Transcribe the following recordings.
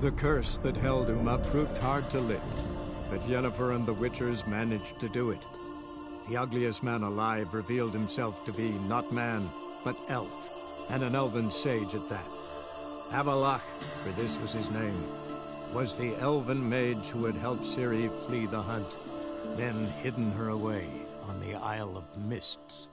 The curse that held Uma proved hard to lift, but Yennefer and the Witchers managed to do it. The ugliest man alive revealed himself to be not man, but elf, and an elven sage at that. Avalach, for this was his name, was the elven mage who had helped Ciri flee the hunt, then hidden her away on the Isle of Mists.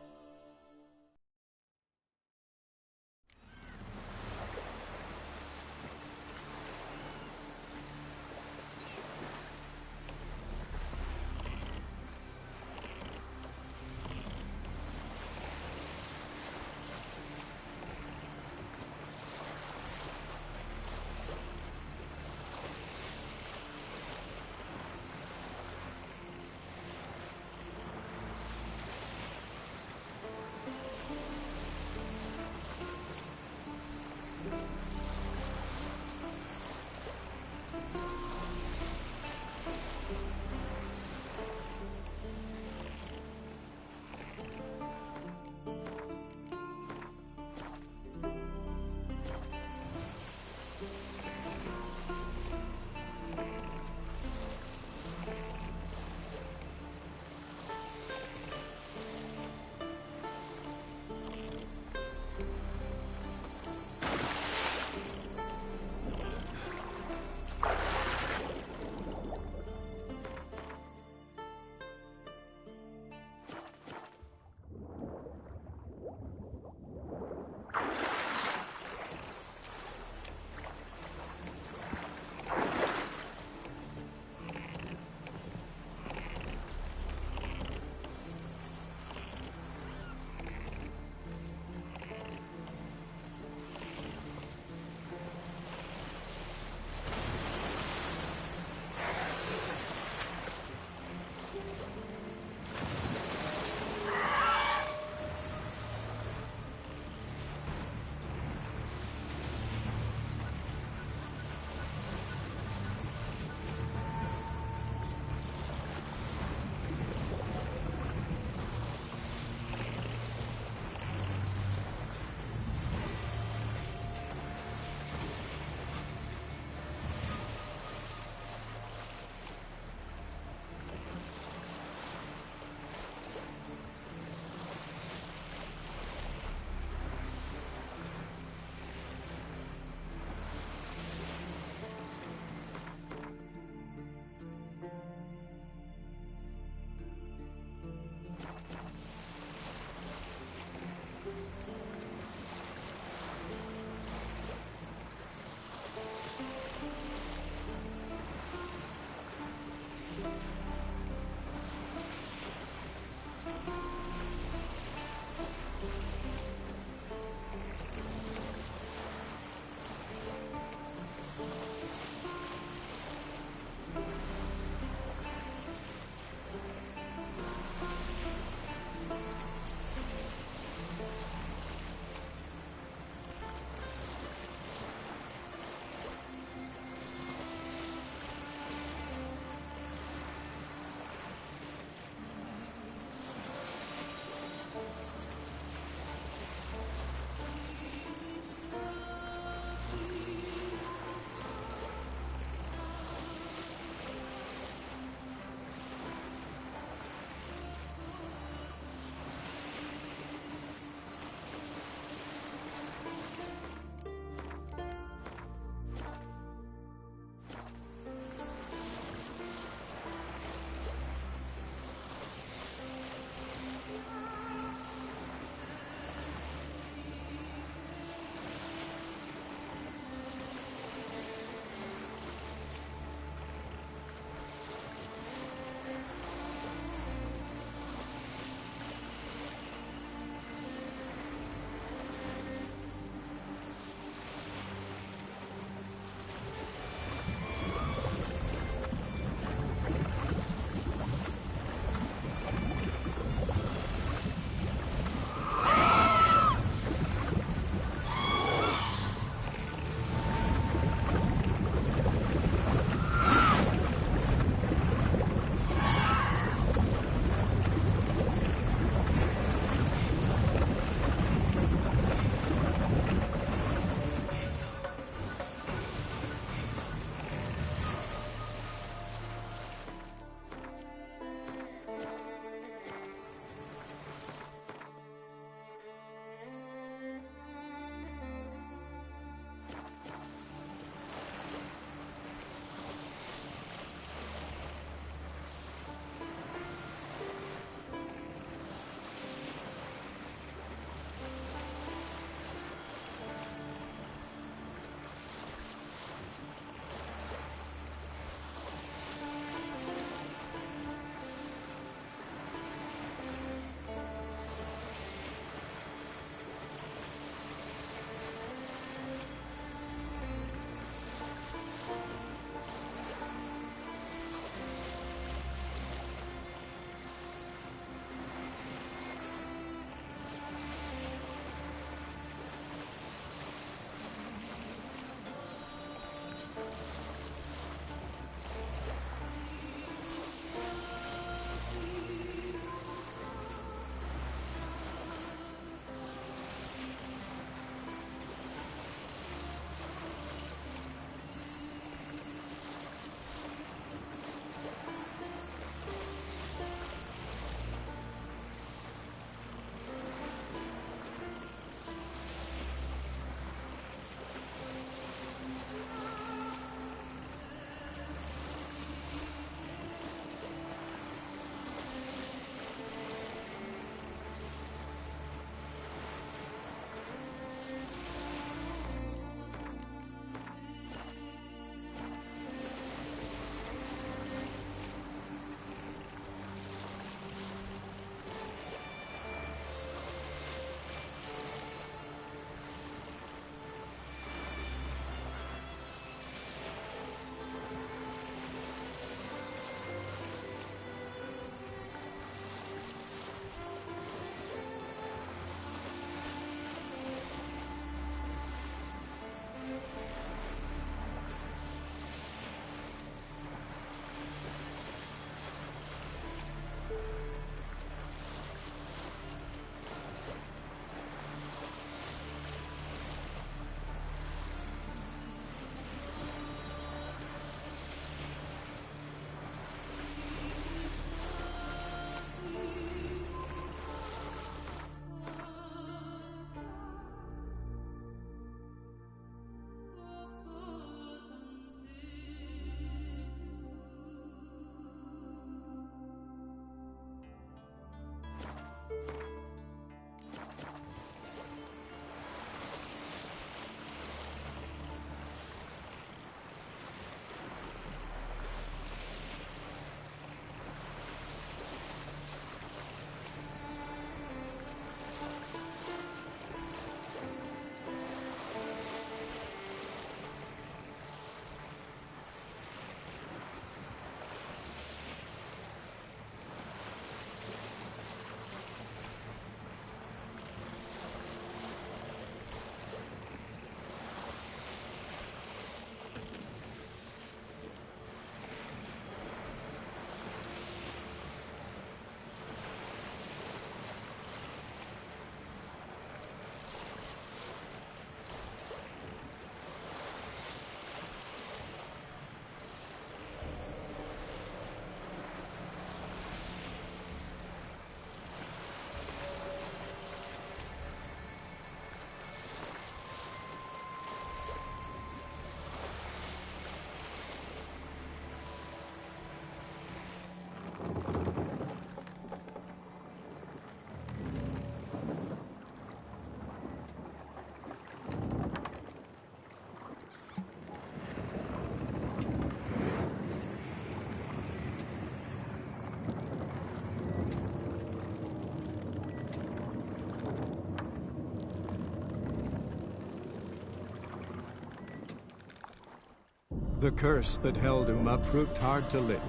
The curse that held Uma proved hard to lift,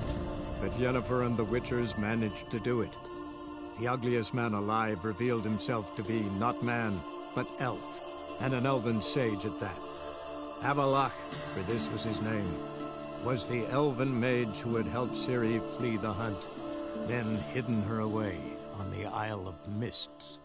but Yennefer and the Witchers managed to do it. The ugliest man alive revealed himself to be not man, but elf, and an elven sage at that. Avalach, for this was his name, was the elven mage who had helped Ciri flee the hunt, then hidden her away on the Isle of Mists.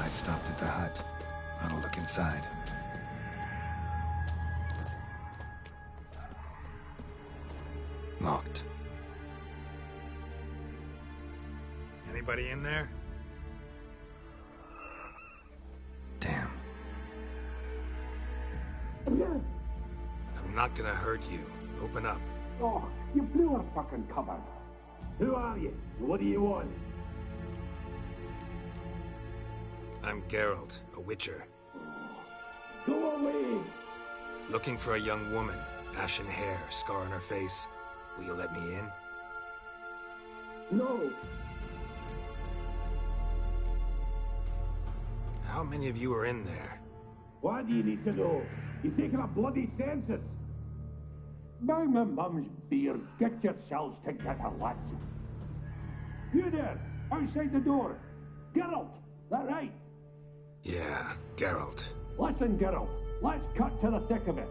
I stopped at the hut. I'll look inside. Locked. Anybody in there? Damn. I'm not gonna hurt you. Open up. Oh, you blew our fucking cover. Who are you? What do you want? I'm Geralt, a witcher. Go away! Looking for a young woman. Ashen hair, scar on her face. Will you let me in? No! How many of you are in there? What do you need to know? You're taking a bloody census! By my mum's beard, get yourselves together, lads. You there, outside the door. Geralt, that right? Yeah, Geralt. Listen, Geralt, let's cut to the thick of it.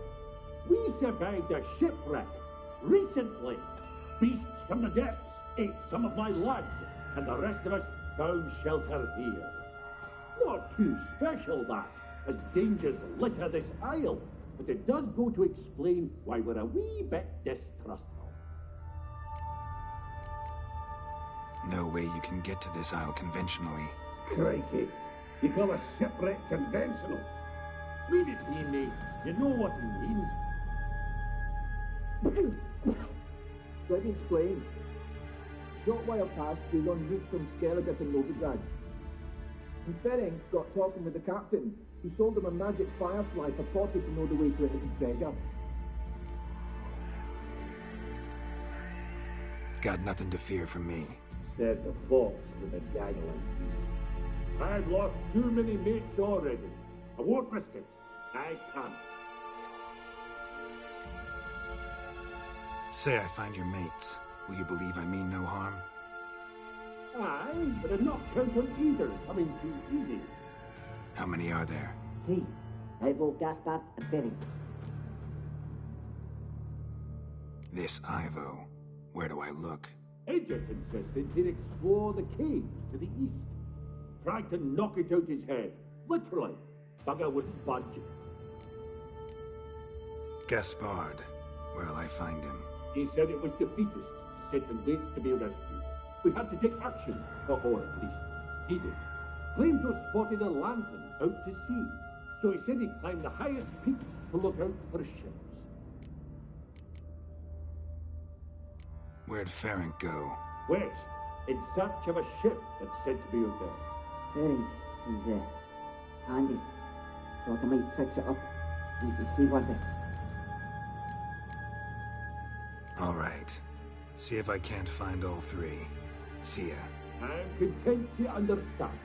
We survived a shipwreck recently. Beasts from the depths ate some of my lads, and the rest of us found shelter here. Not too special, that, as dangers litter this isle, but it does go to explain why we're a wee bit distrustful. No way you can get to this isle conventionally. Crikey, you call a shipwreck conventional? Leave it be, mate. You know what he means. Let me explain. Short while past, we were en route from Skellige to Novigrad. And Ferenc got talking with the captain, who sold him a magic firefly purported to know the way to a hidden treasure. Got nothing to fear from me. Said the fox to the gaggling beast. I've lost too many mates already. I won't risk it. I can't. Say I find your mates. Will you believe I mean no harm? Aye, but I'd not count on either coming too easy. How many are there? 3. Ivo, Gaspard, and Ferenc. This Ivo. Where do I look? Agent insisted he'd explore the caves to the east. Tried to knock it out his head. Literally. Bugger wouldn't budge. Gaspard. Where'll I find him? He said it was defeatist to sit and wait to be rescued. We had to take action, or at least he did. Claimed to have spotted a lantern out to sea, so he said he'd climb the highest peak to look out for ships. Where'd Ferenc go? West, in search of a ship that's said to be out there. Ferenc is handy. Thought I might fix it up. Make it seaworthy. All right. See if I can't find all 3. See ya. I'm content you understand.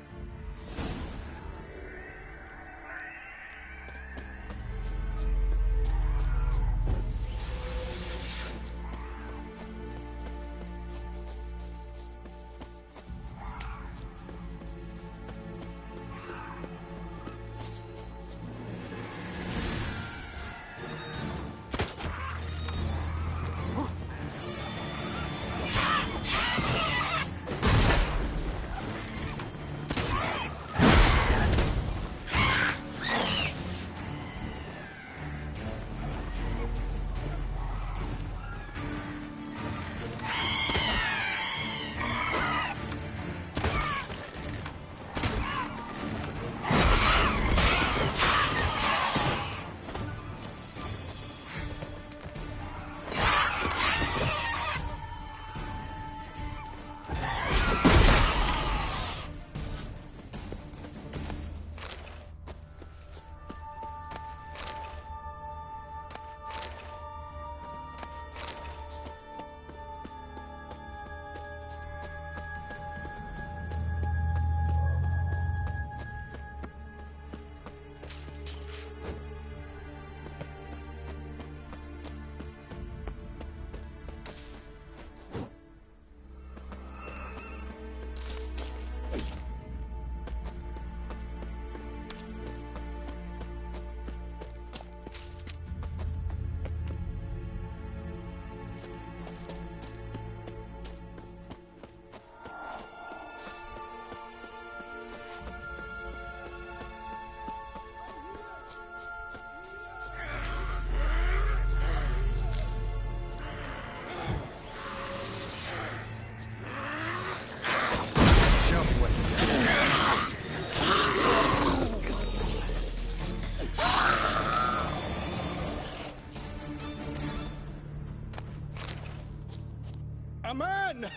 A man!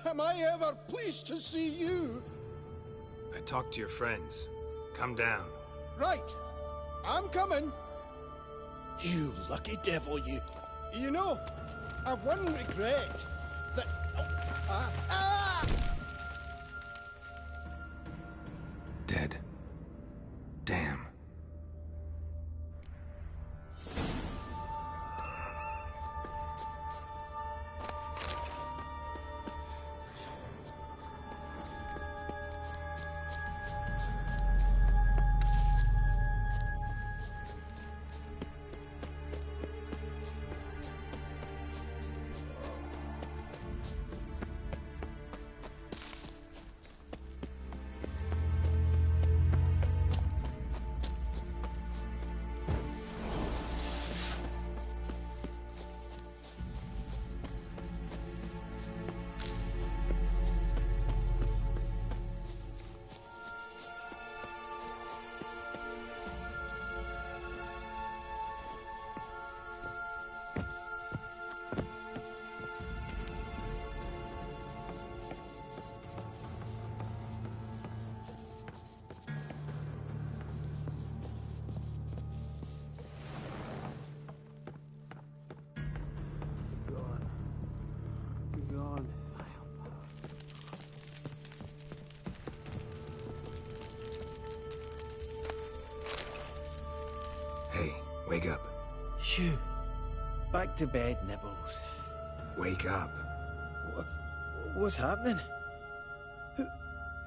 Am I ever pleased to see you? I talked to your friends. Come down. Right. I'm coming. You lucky devil, you. You know, I've one regret. That... Dead. Damn. Hey, wake up. Shoo. Back to bed, Nibbles. Wake up. What's happening?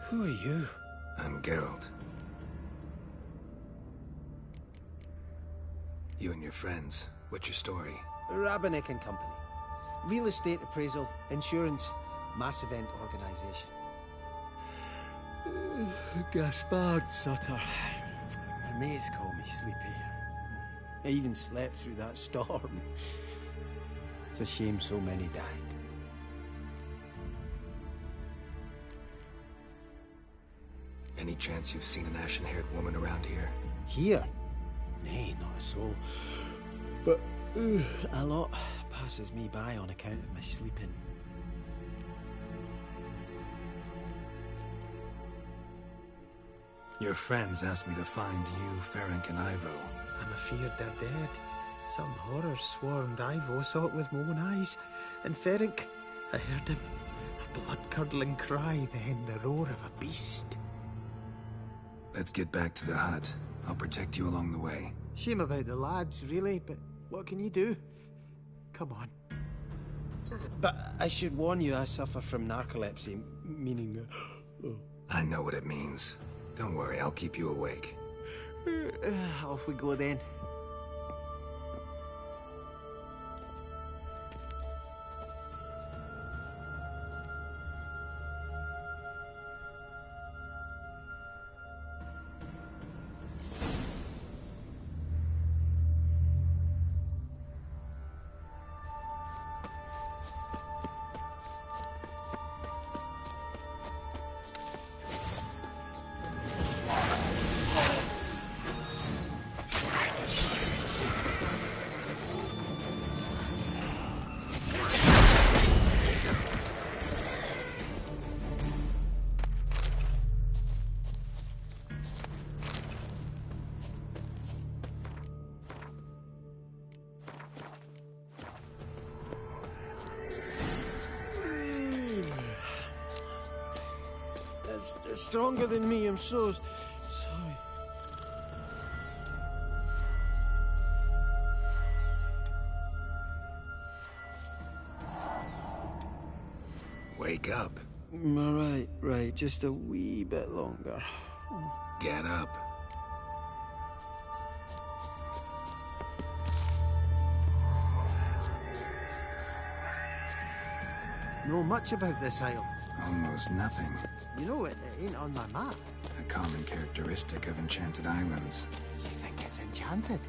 Who are you? I'm Geralt. You and your friends, what's your story? Rabenik and Company. Real estate appraisal, insurance, mass event organisation. Gaspard Sutter. My mates call me Sleepy. I even slept through that storm. It's a shame so many died. Any chance you've seen an ashen-haired woman around here? Here? Nay, not a soul. But a lot passes me by on account of my sleeping. Your friends asked me to find you, Ferenc, and Ivo. I'm afeard they're dead. Some horror swarmed Ivo, saw it with my own eyes. And Ferenc, I heard him. A blood-curdling cry, then the roar of a beast. Let's get back to the hut. I'll protect you along the way. Shame about the lads, really, but what can you do? Come on. But I should warn you, I suffer from narcolepsy, meaning... I know what it means. Don't worry, I'll keep you awake. Off we go then. It's stronger than me, I'm so sorry. Wake up. Right, just a wee bit longer. Get up. Know much about this isle? Almost nothing. You know, it ain't on my map. A common characteristic of enchanted islands. You think it's enchanted?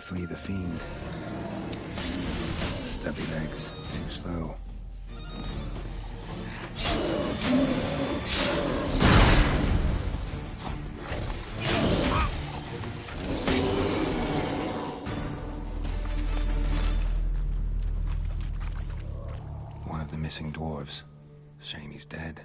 flee the fiend. Stubby legs, too slow. One of the missing dwarves. Shame he's dead.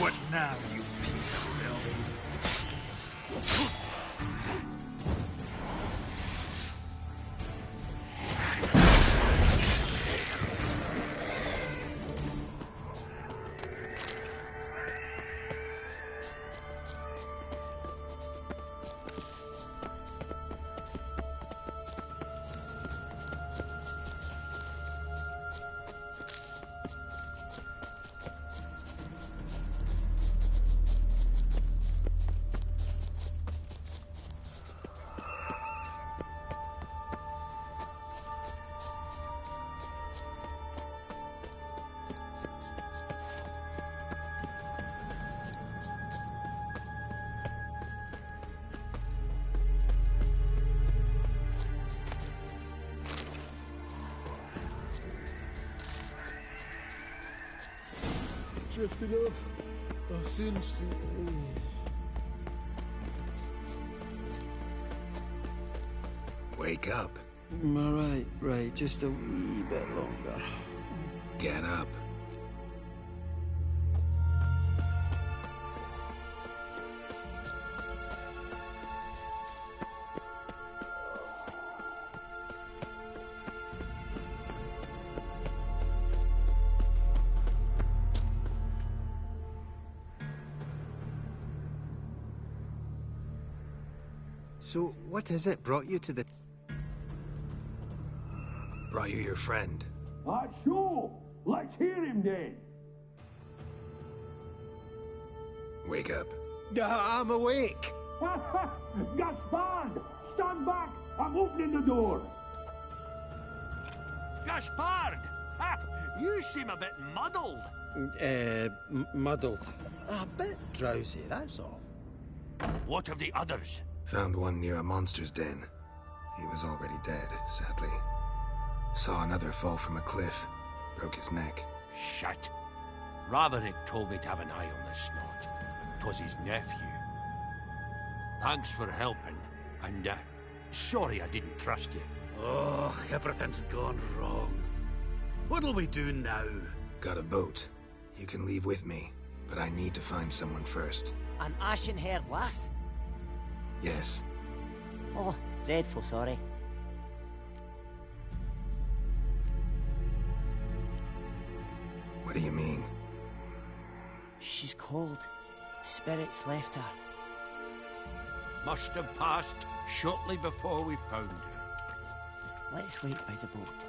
What now, you piece of filth? Drifted off. I'll soon see. Wake up. Alright, right. Just a wee bit longer. Get up. So, what is it brought you to the... Brought you your friend. That's so. Let's hear him then. Wake up. I'm awake! Gaspard! Stand back! I'm opening the door. Gaspard! Ha! You seem a bit muddled. Muddled. A bit drowsy, that's all. What of the others? Found one near a monster's den. He was already dead, sadly. Saw another fall from a cliff. Broke his neck. Shit. Roderick told me to have an eye on the snot. 'Twas his nephew. Thanks for helping, and sorry I didn't trust you. Oh, everything's gone wrong. What'll we do now? Got a boat. You can leave with me, but I need to find someone first. An ashen-haired lass? Yes. Oh, dreadful sorry. What do you mean? She's cold. Spirits left her. Must have passed shortly before we found her. Let's wait by the boat.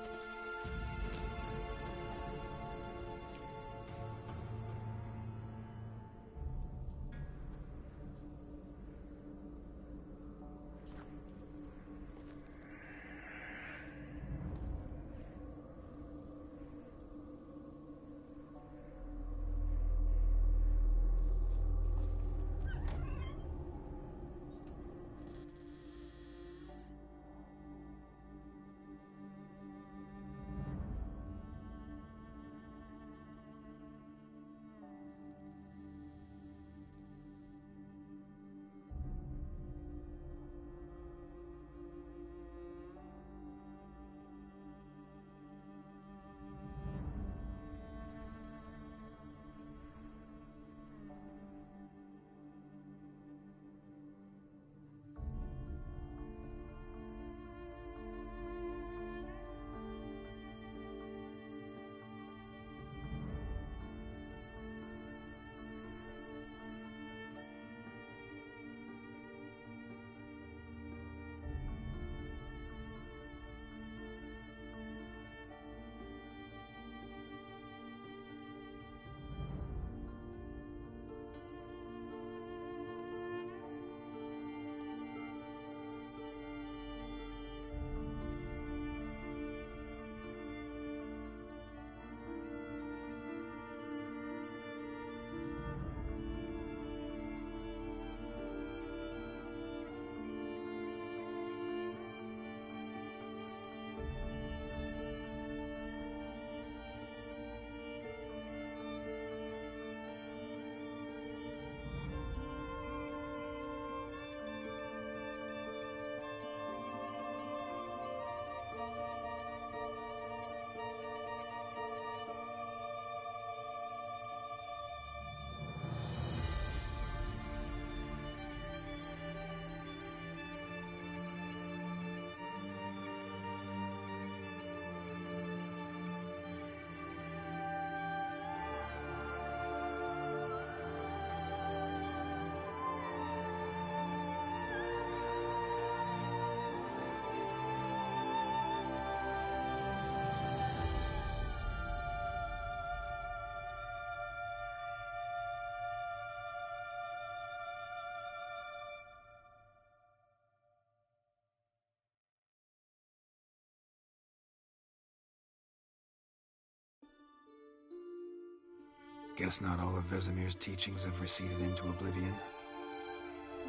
Guess not all of Vesemir's teachings have receded into oblivion.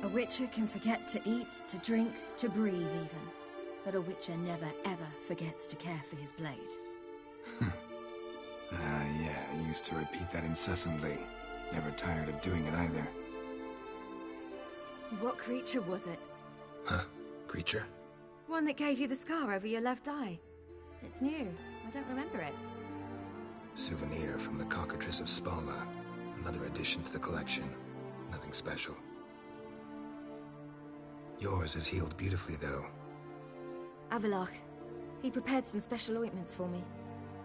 A witcher can forget to eat, to drink, to breathe even. But a witcher never ever forgets to care for his blade. Yeah, I used to repeat that incessantly. Never tired of doing it either. What creature was it? Huh? Creature? One that gave you the scar over your left eye. It's new. I don't remember it. Souvenir from the Cockatrice of Spala. Another addition to the collection. Nothing special. Yours is healed beautifully, though. Avallac'h. He prepared some special ointments for me.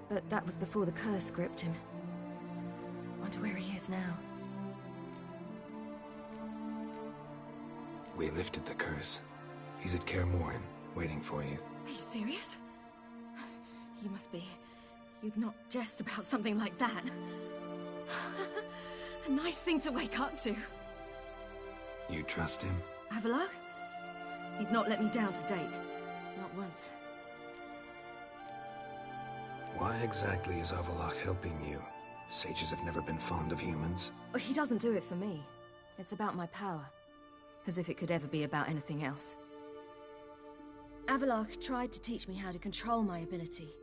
But that was before the curse gripped him. Wonder where he is now. We lifted the curse. He's at Kaer Morhen, waiting for you. Are you serious? You must be. You'd not jest about something like that. A nice thing to wake up to. You trust him? Avallac'h? He's not let me down to date. Not once. Why exactly is Avallac'h helping you? Sages have never been fond of humans. He doesn't do it for me. It's about my power. As if it could ever be about anything else. Avallac'h tried to teach me how to control my ability.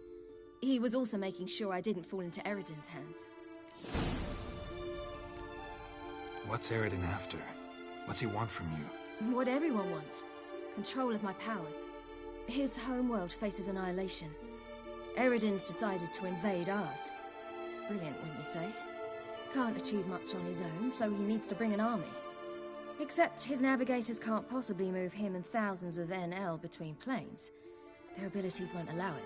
He was also making sure I didn't fall into Eredin's hands. What's Eredin after? What's he want from you? What everyone wants. Control of my powers. His homeworld faces annihilation. Eredin's decided to invade ours. Brilliant, wouldn't you say? Can't achieve much on his own, so he needs to bring an army. Except his navigators can't possibly move him and thousands of NL between planes. Their abilities won't allow it.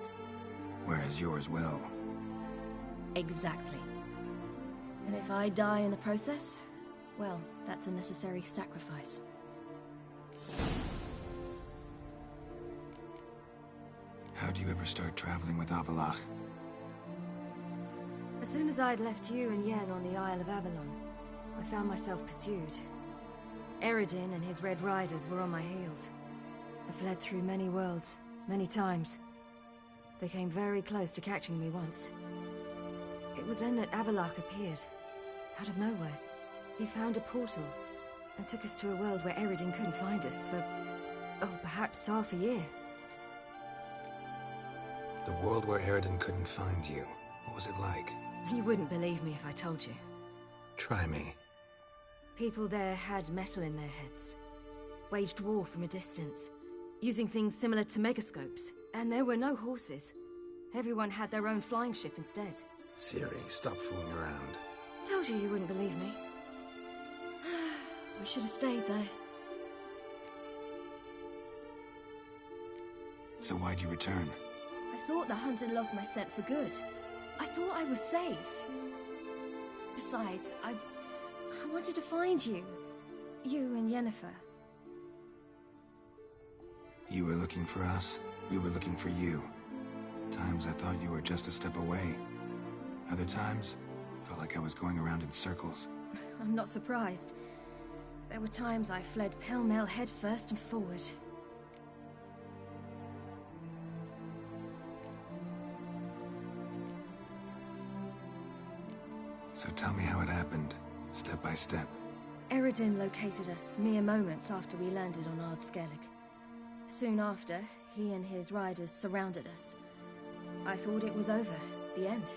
Whereas yours will. Exactly. And if I die in the process, well, that's a necessary sacrifice. How'd you ever start traveling with Avallac'h? As soon as I'd left you and Yen on the Isle of Avalon, I found myself pursued. Eredin and his Red Riders were on my heels. I fled through many worlds, many times. They came very close to catching me once. It was then that Avallac'h appeared, out of nowhere. He found a portal, and took us to a world where Eredin couldn't find us for, perhaps half a year. The world where Eredin couldn't find you, what was it like? You wouldn't believe me if I told you. Try me. People there had metal in their heads, waged war from a distance, using things similar to megascopes, and there were no horses. Everyone had their own flying ship instead. Siri, stop fooling around. Told you wouldn't believe me. We should have stayed there. So why'd you return? I thought the hunt had lost my scent for good. I thought I was safe. Besides, I wanted to find you. You and Yennefer. You were looking for us. We were looking for you. Times I thought you were just a step away. Other times, felt like I was going around in circles. I'm not surprised. There were times I fled pell-mell headfirst and forward. So tell me how it happened, step by step. Eredin located us mere moments after we landed on Ard Skellig. Soon after, he and his riders surrounded us. I thought it was over, the end.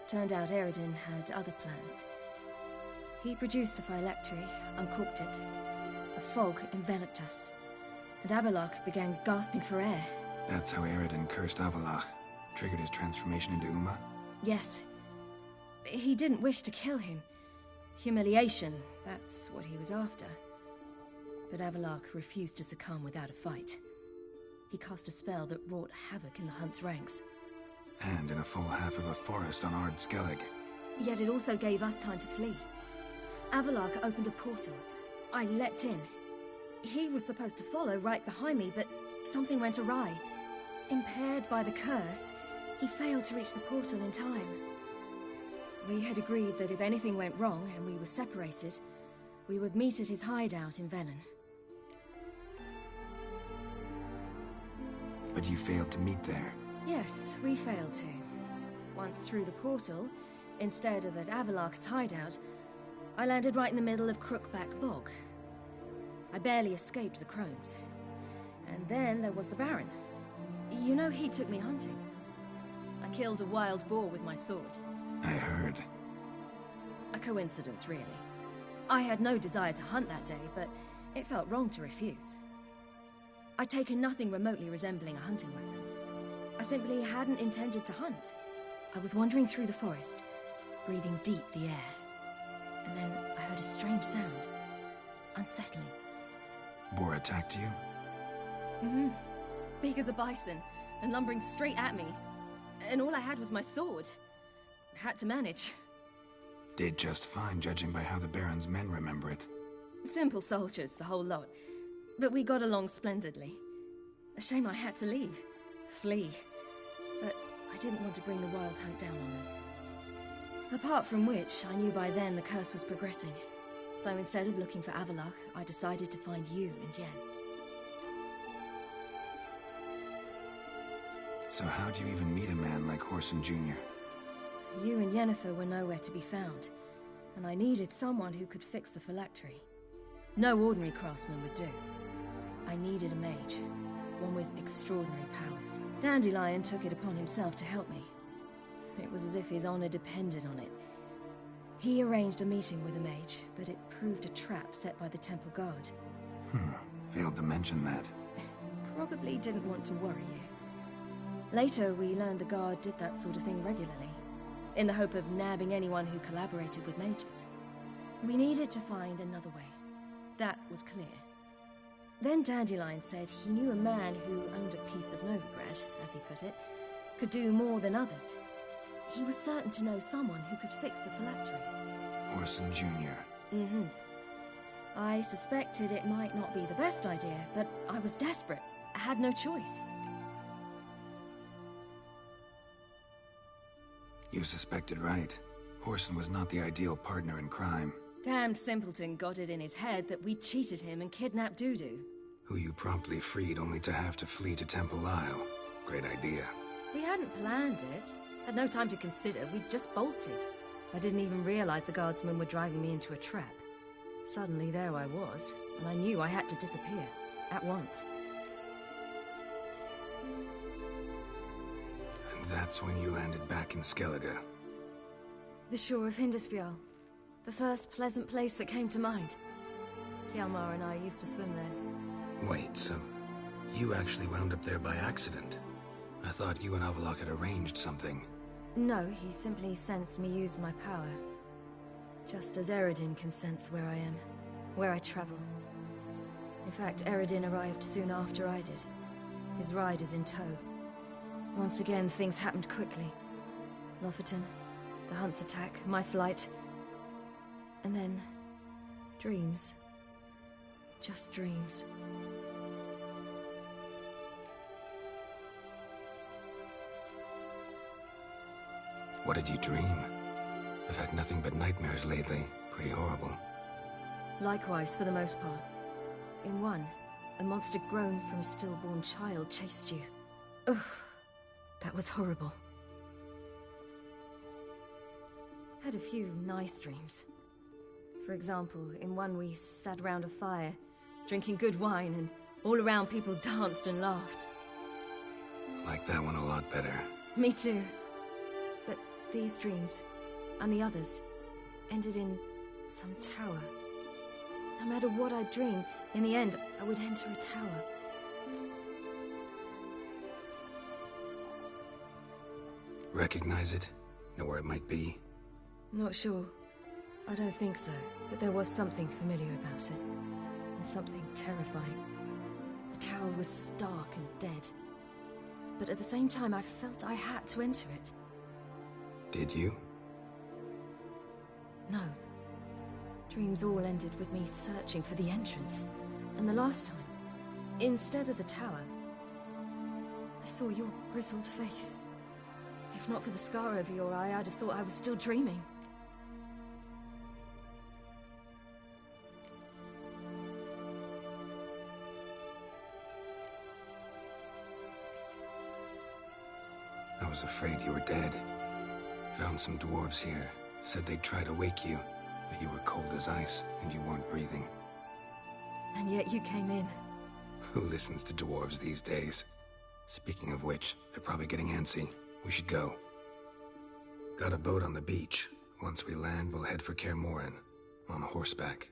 Turned out Eredin had other plans. He produced the phylactery, uncorked it. A fog enveloped us, and Avallac'h began gasping for air. That's how Eredin cursed Avallac'h, triggered his transformation into Uma? Yes. He didn't wish to kill him. Humiliation, that's what he was after. But Avallac'h refused to succumb without a fight. He cast a spell that wrought havoc in the hunt's ranks. And in a full half of a forest on Ard Skellig. Yet it also gave us time to flee. Avallac'h opened a portal. I leapt in. He was supposed to follow right behind me, but something went awry. Impaired by the curse, he failed to reach the portal in time. We had agreed that if anything went wrong and we were separated, we would meet at his hideout in Velen. But you failed to meet there. Yes, we failed to. Once through the portal, Instead of at Avalok's hideout, I landed right in the middle of Crookback Bog. I barely escaped the crones. And then there was the Baron. You know, he took me hunting. I killed a wild boar with my sword. I heard. A coincidence, really. I had no desire to hunt that day, but it felt wrong to refuse. I'd taken nothing remotely resembling a hunting weapon. I simply hadn't intended to hunt. I was wandering through the forest, breathing deep the air. And then I heard a strange sound. Unsettling. Boar attacked you? Mm-hmm. Big as a bison, and lumbering straight at me. And all I had was my sword. Had to manage. Did just fine, judging by how the Baron's men remember it. Simple soldiers, the whole lot. But we got along splendidly. A shame I had to leave. Flee. But I didn't want to bring the wild hunt down on them. Apart from which, I knew by then the curse was progressing. So instead of looking for Avalok, I decided to find you and Yen. So how'd you even meet a man like Horson Jr.? You and Yennefer were nowhere to be found, and I needed someone who could fix the phylactery. No ordinary craftsman would do. I needed a mage, one with extraordinary powers. Dandelion took it upon himself to help me. It was as if his honor depended on it. He arranged a meeting with a mage, but it proved a trap set by the temple guard. Failed to mention that. Probably didn't want to worry you. Later, we learned the guard did that sort of thing regularly, in the hope of nabbing anyone who collaborated with mages. We needed to find another way. That was clear. Then Dandelion said he knew a man who owned a piece of Novigrad, as he put it, could do more than others. He was certain to know someone who could fix the phylactery. Horson Jr. Mm-hmm. I suspected it might not be the best idea, but I was desperate. I had no choice. You suspected right. Horson was not the ideal partner in crime. Damned simpleton got it in his head that we cheated him and kidnapped Dudu. Who you promptly freed only to have to flee to Temple Isle. Great idea. We hadn't planned it. Had no time to consider, we just bolted. I didn't even realize the guardsmen were driving me into a trap. Suddenly there I was, and I knew I had to disappear. At once. And that's when you landed back in Skellige. The shore of Hindisfjall. The first pleasant place that came to mind. Hjalmar and I used to swim there. Wait, so you actually wound up there by accident? I thought you and Avalok had arranged something. No, he simply sensed me use my power. Just as Eredin can sense where I am, where I travel. In fact, Eredin arrived soon after I did. His riders in tow. Once again, things happened quickly. Lofoten, the hunt's attack, my flight. And then, dreams. Just dreams. What did you dream? I've had nothing but nightmares lately. Pretty horrible. Likewise, for the most part. In one, a monster grown from a stillborn child chased you. Ugh, that was horrible. Had a few nice dreams. For example, in one we sat around a fire, drinking good wine, and all around people danced and laughed. I like that one a lot better. Me too. But these dreams, and the others, ended in some tower. No matter what I'd dream, in the end, I would enter a tower. Recognize it? Know where it might be? Not sure. I don't think so, but there was something familiar about it. And something terrifying. The tower was stark and dead. But at the same time, I felt I had to enter it. Did you? No. Dreams all ended with me searching for the entrance. And the last time, instead of the tower, I saw your grizzled face. If not for the scar over your eye, I'd have thought I was still dreaming. I was afraid you were dead. Found some dwarves here. Said they'd try to wake you, but you were cold as ice, and you weren't breathing. And yet you came in. Who listens to dwarves these days? Speaking of which, they're probably getting antsy. We should go. Got a boat on the beach. Once we land, we'll head for Kaer on horseback.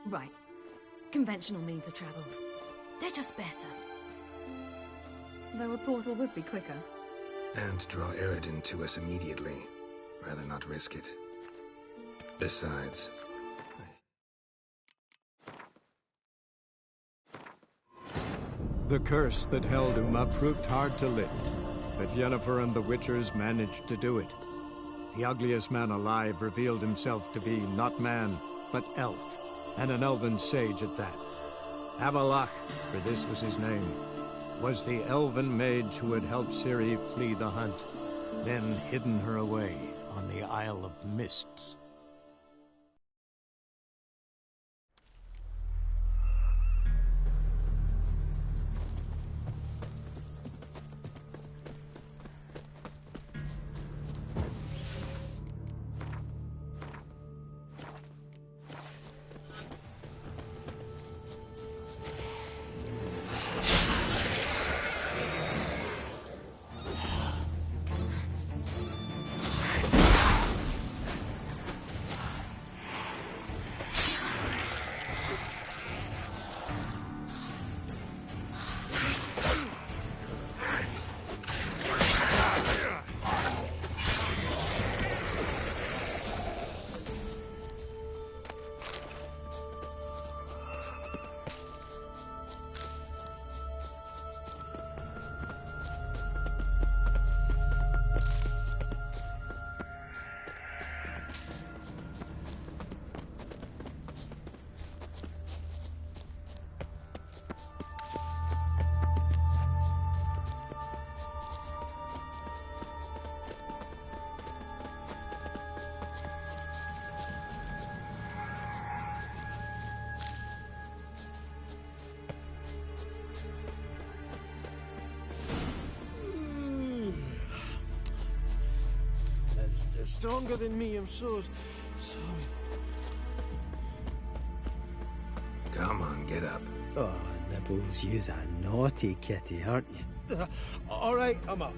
Right. Conventional means of travel. They're just better. Though a portal would be quicker. And draw Eredin to us immediately. Rather not risk it. Besides... The curse that held Uma proved hard to lift, but Yennefer and the Witchers managed to do it. The ugliest man alive revealed himself to be not man, but elf, and an elven sage at that. Avalach, for this was his name, was the elven mage who had helped Ciri flee the hunt, then hidden her away on the Isle of Mists. It's stronger than me, I'm so sorry. Come on, get up. Oh, Nibbles, you's a naughty kitty, aren't you? All right, I'm up.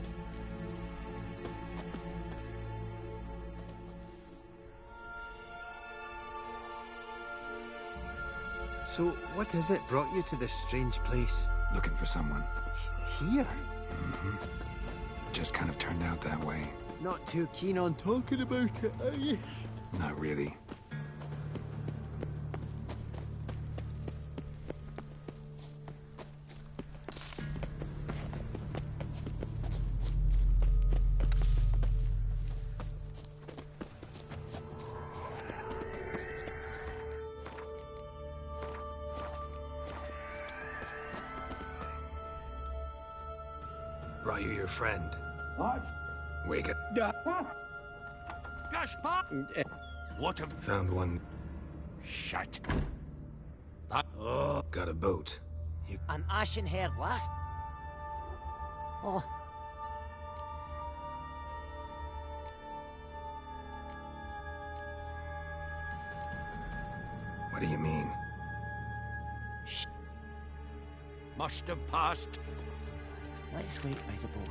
So, what is it brought you to this strange place? Looking for someone. Here? Mm-hmm. Just kind of turned out that way. Not too keen on talking about it, are you? Not really. Brought you your friend. What? Wake up. Gosh, Pop! What have... Found one. Shut. Got a boat. An ashen-haired lass? Oh. What do you mean? Must have passed. Let's wait by the boat.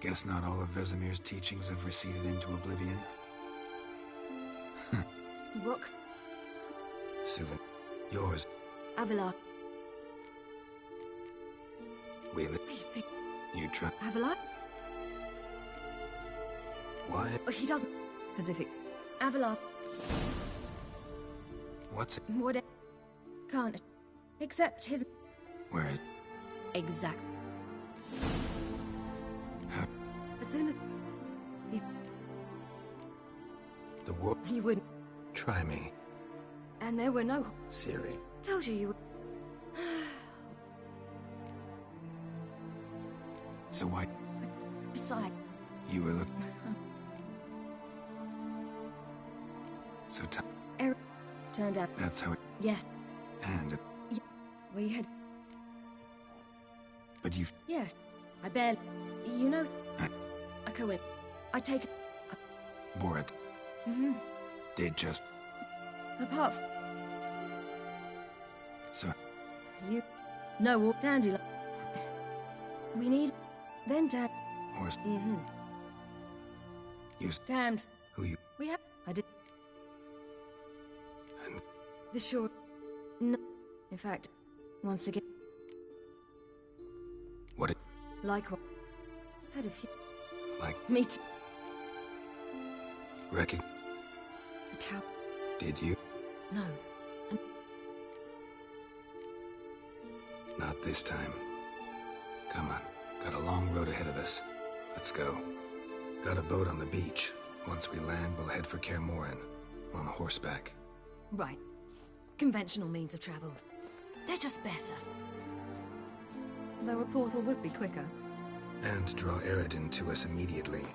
Guess not all of Vesemir's teachings have receded into oblivion. Look, Suvan, yours. Avalar. We You see, You try. Avalar? Why? He doesn't. Pacific. Avalar. What's it? What? Can't. Except his. Where is? Exact. How? As soon as. The war. He wouldn't. Try me. And there were no. Siri. Told you you would. So why? Besides. You were looking. So Eric. Turned out. That's how it. Yes. And. Yeah, we had. But you've. Yes. I barely. You know. I go in. I take. Borat. Mm-hmm. Did just. Apart from. So. You. No, or Dandelion. We need. Then Dad. Horse. Mm-hmm. You. Damned. Who you. We have. I did. And. The short. No. In fact, once again. What it. Like what? Had a few. Like. Me too. Wrecking. The tower. Did you? No. And Not this time. Come on. Got a long road ahead of us. Let's go. Got a boat on the beach. Once we land, we'll head for Kaer on horseback. right. Conventional means of travel. They're just better. Though a portal would be quicker. And draw Eredin to us immediately.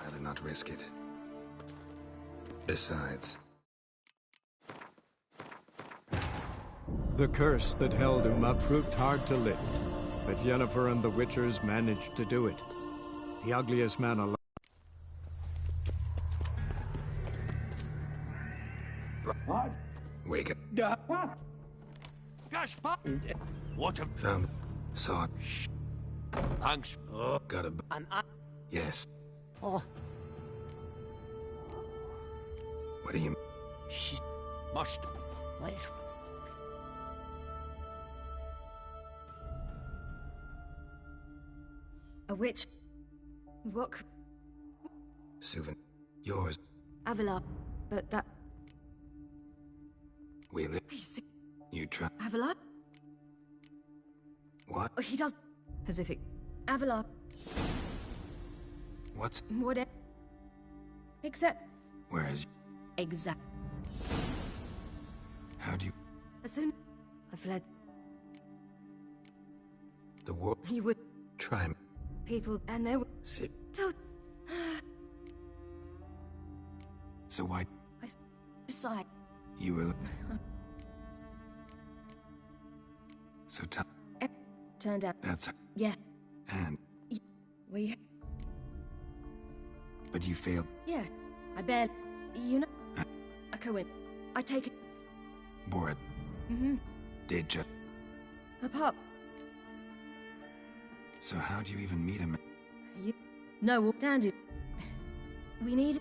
Rather not risk it. Besides... The curse that held Uma proved hard to lift, but Yennefer and the Witchers managed to do it. The ugliest man alive. What? Wake up. Gosh, what have Found... Saw it. thanks? Got a... And I... Yes. Oh, What do you... she's... Must. Let's... A witch. What? Suvan. Yours. Avalar. But that. We live... You see, You try... Avalar? What? He does. Pacific. Avalar. What's... Whatever. Except. Where is... Exact. How do you... As soon. I fled. The war... You would. Try me. People. And there were. Sit. Told. So why... Beside. You were... So tell... Turned out. That's... Yeah. And... We. But you failed... Yeah. I barely. You know. I go in. I take it. Borat. Mm-hmm. Did just... Apart. So how do you even meet him? You. No, Dandy. We need.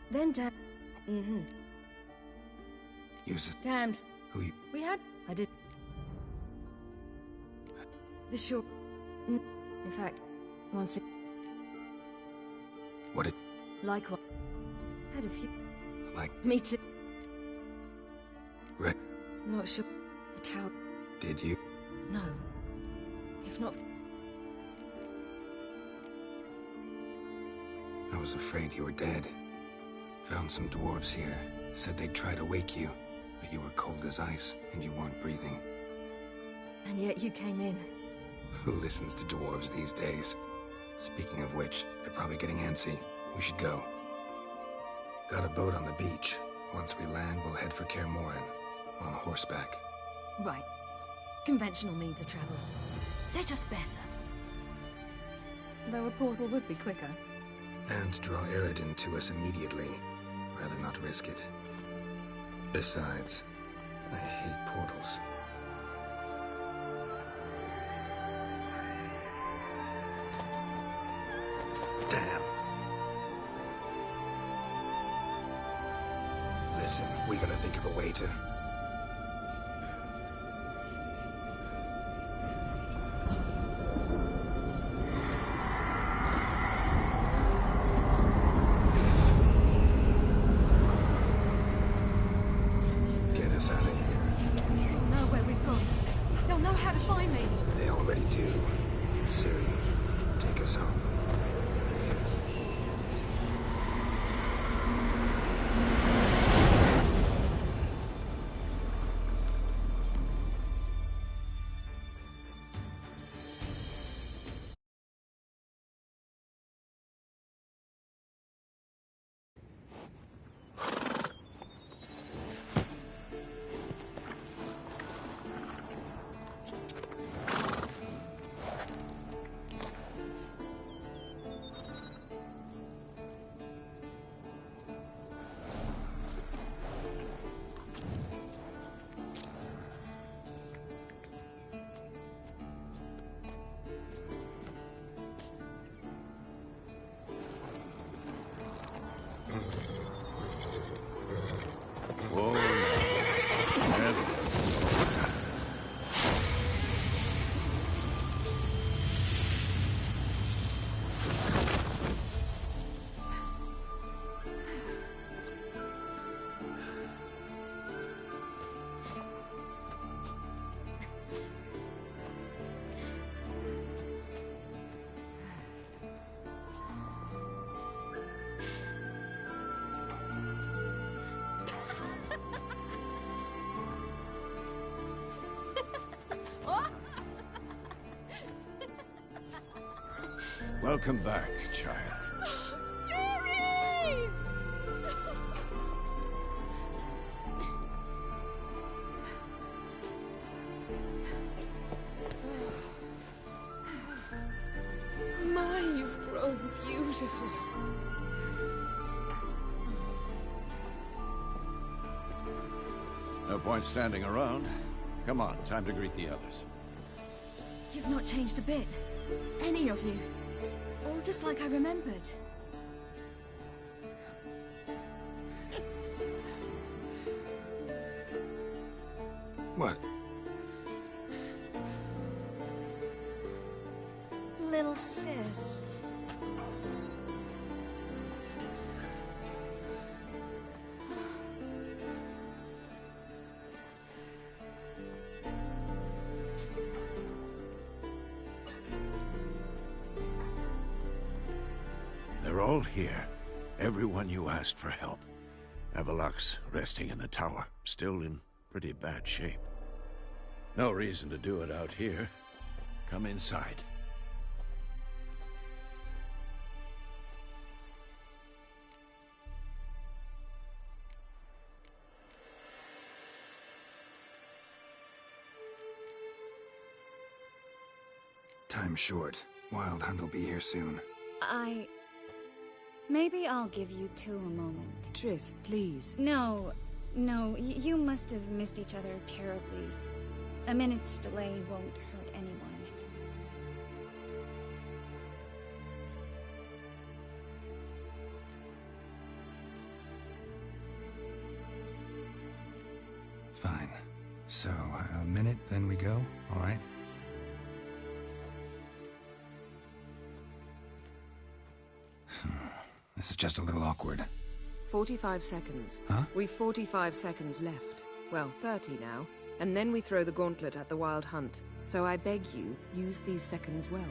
Then Dad. Mm-hmm. Uses... Damned. Who you... We had. I did. The short. In fact, once it. What it... Like what? Had a few. Like... Me too. Wreck... Not sure. The tower. Did you? No. If not. I was afraid you were dead. Found some dwarves here. Said they'd try to wake you, but you were cold as ice, and you weren't breathing. And yet you came in. Who listens to dwarves these days? Speaking of which, they're probably getting antsy. We should go. Got a boat on the beach. Once we land, we'll head for Kaer on horseback. Right. Conventional means of travel. They're just better. Though a portal would be quicker. And draw Eredin to us immediately. Rather not risk it. Besides, I hate portals. Listen, we gotta think of a way to... Get us out of here. They'll know where we've gone. They'll know how to find me. They already do. Ciri, take us home. Welcome back, child. Ciri! My, you've grown beautiful. No point standing around. Come on, time to greet the others. You've not changed a bit. Any of you. All just like I remembered. What? Little sis. They're all here. Everyone you asked for help. Avalok's resting in the tower, still in pretty bad shape. No reason to do it out here. Come inside. Time's short. Wild Hunt will be here soon. Maybe I'll give you two a moment. Triss, please. No, you must have missed each other terribly. A minute's delay won't hurt anyone. Fine. So, a minute, then we go, all right? This is just a little awkward. 45 seconds. Huh? We've 45 seconds left. Well, 30 now. And then we throw the gauntlet at the Wild Hunt. So I beg you, use these seconds well.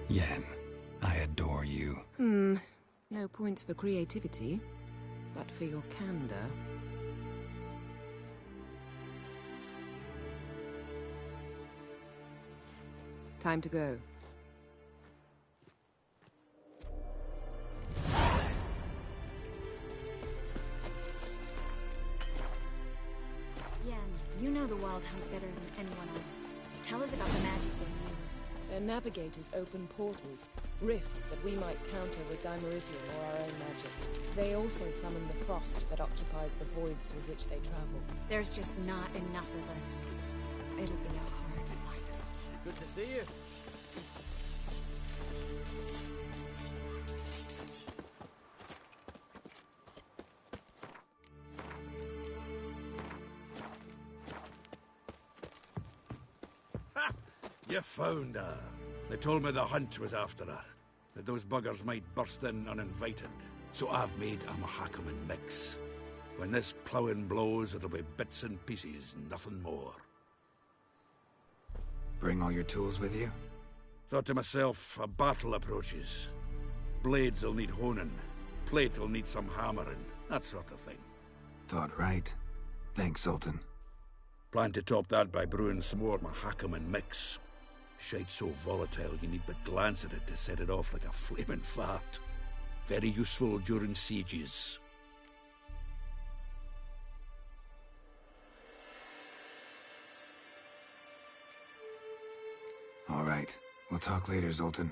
Yen, I adore you. No points for creativity, but for your candor. Time to go. Yen, you know the Wild Hunt better than anyone else. Tell us about the magic they use. Their navigators open portals, rifts that we might counter with Dimeritium or our own magic. They also summon the frost that occupies the voids through which they travel. There's just not enough of us. It'll be a hard fight. Good to see you. You found her. They told me the hunt was after her, that those buggers might burst in uninvited. So I've made a Mahakaman mix. When this ploughing blows, it'll be bits and pieces, nothing more. Bring all your tools with you? Thought to myself, a battle approaches. Blades will need honing, plate will need some hammering, that sort of thing. Thought right. Thanks, Sultan. Plan to top that by brewing some more Mahakaman mix. Shite so volatile you need but glance at it to set it off like a flaming fart. Very useful during sieges. All right. We'll talk later, Zoltan.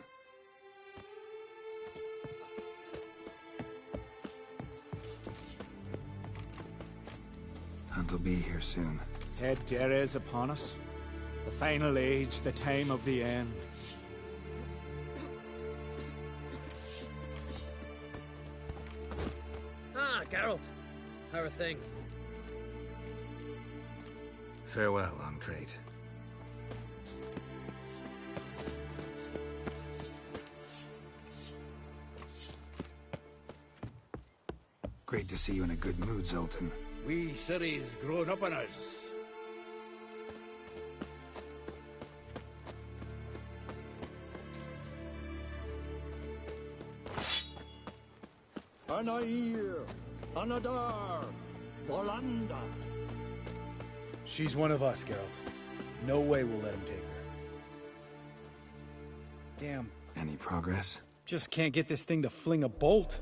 Hunt will be here soon. Head Kaer is upon us. The final age, the time of the end. Ah, Geralt. How are things? Farewell, Ancrate. Great to see you in a good mood, Zoltan. We city's grown up on us. Anair, Anadar, Bolanda. She's one of us, Geralt. No way we'll let him take her. Damn. Any progress? Just can't get this thing to fling a bolt.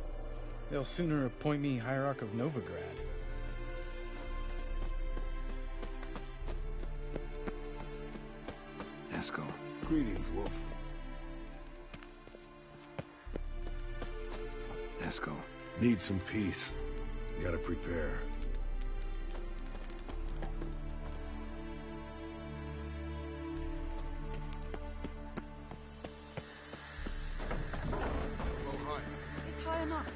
They'll sooner appoint me Hierarch of Novigrad. Eskel. Greetings, Wolf. Eskel. Need some peace. Gotta prepare. It's high enough.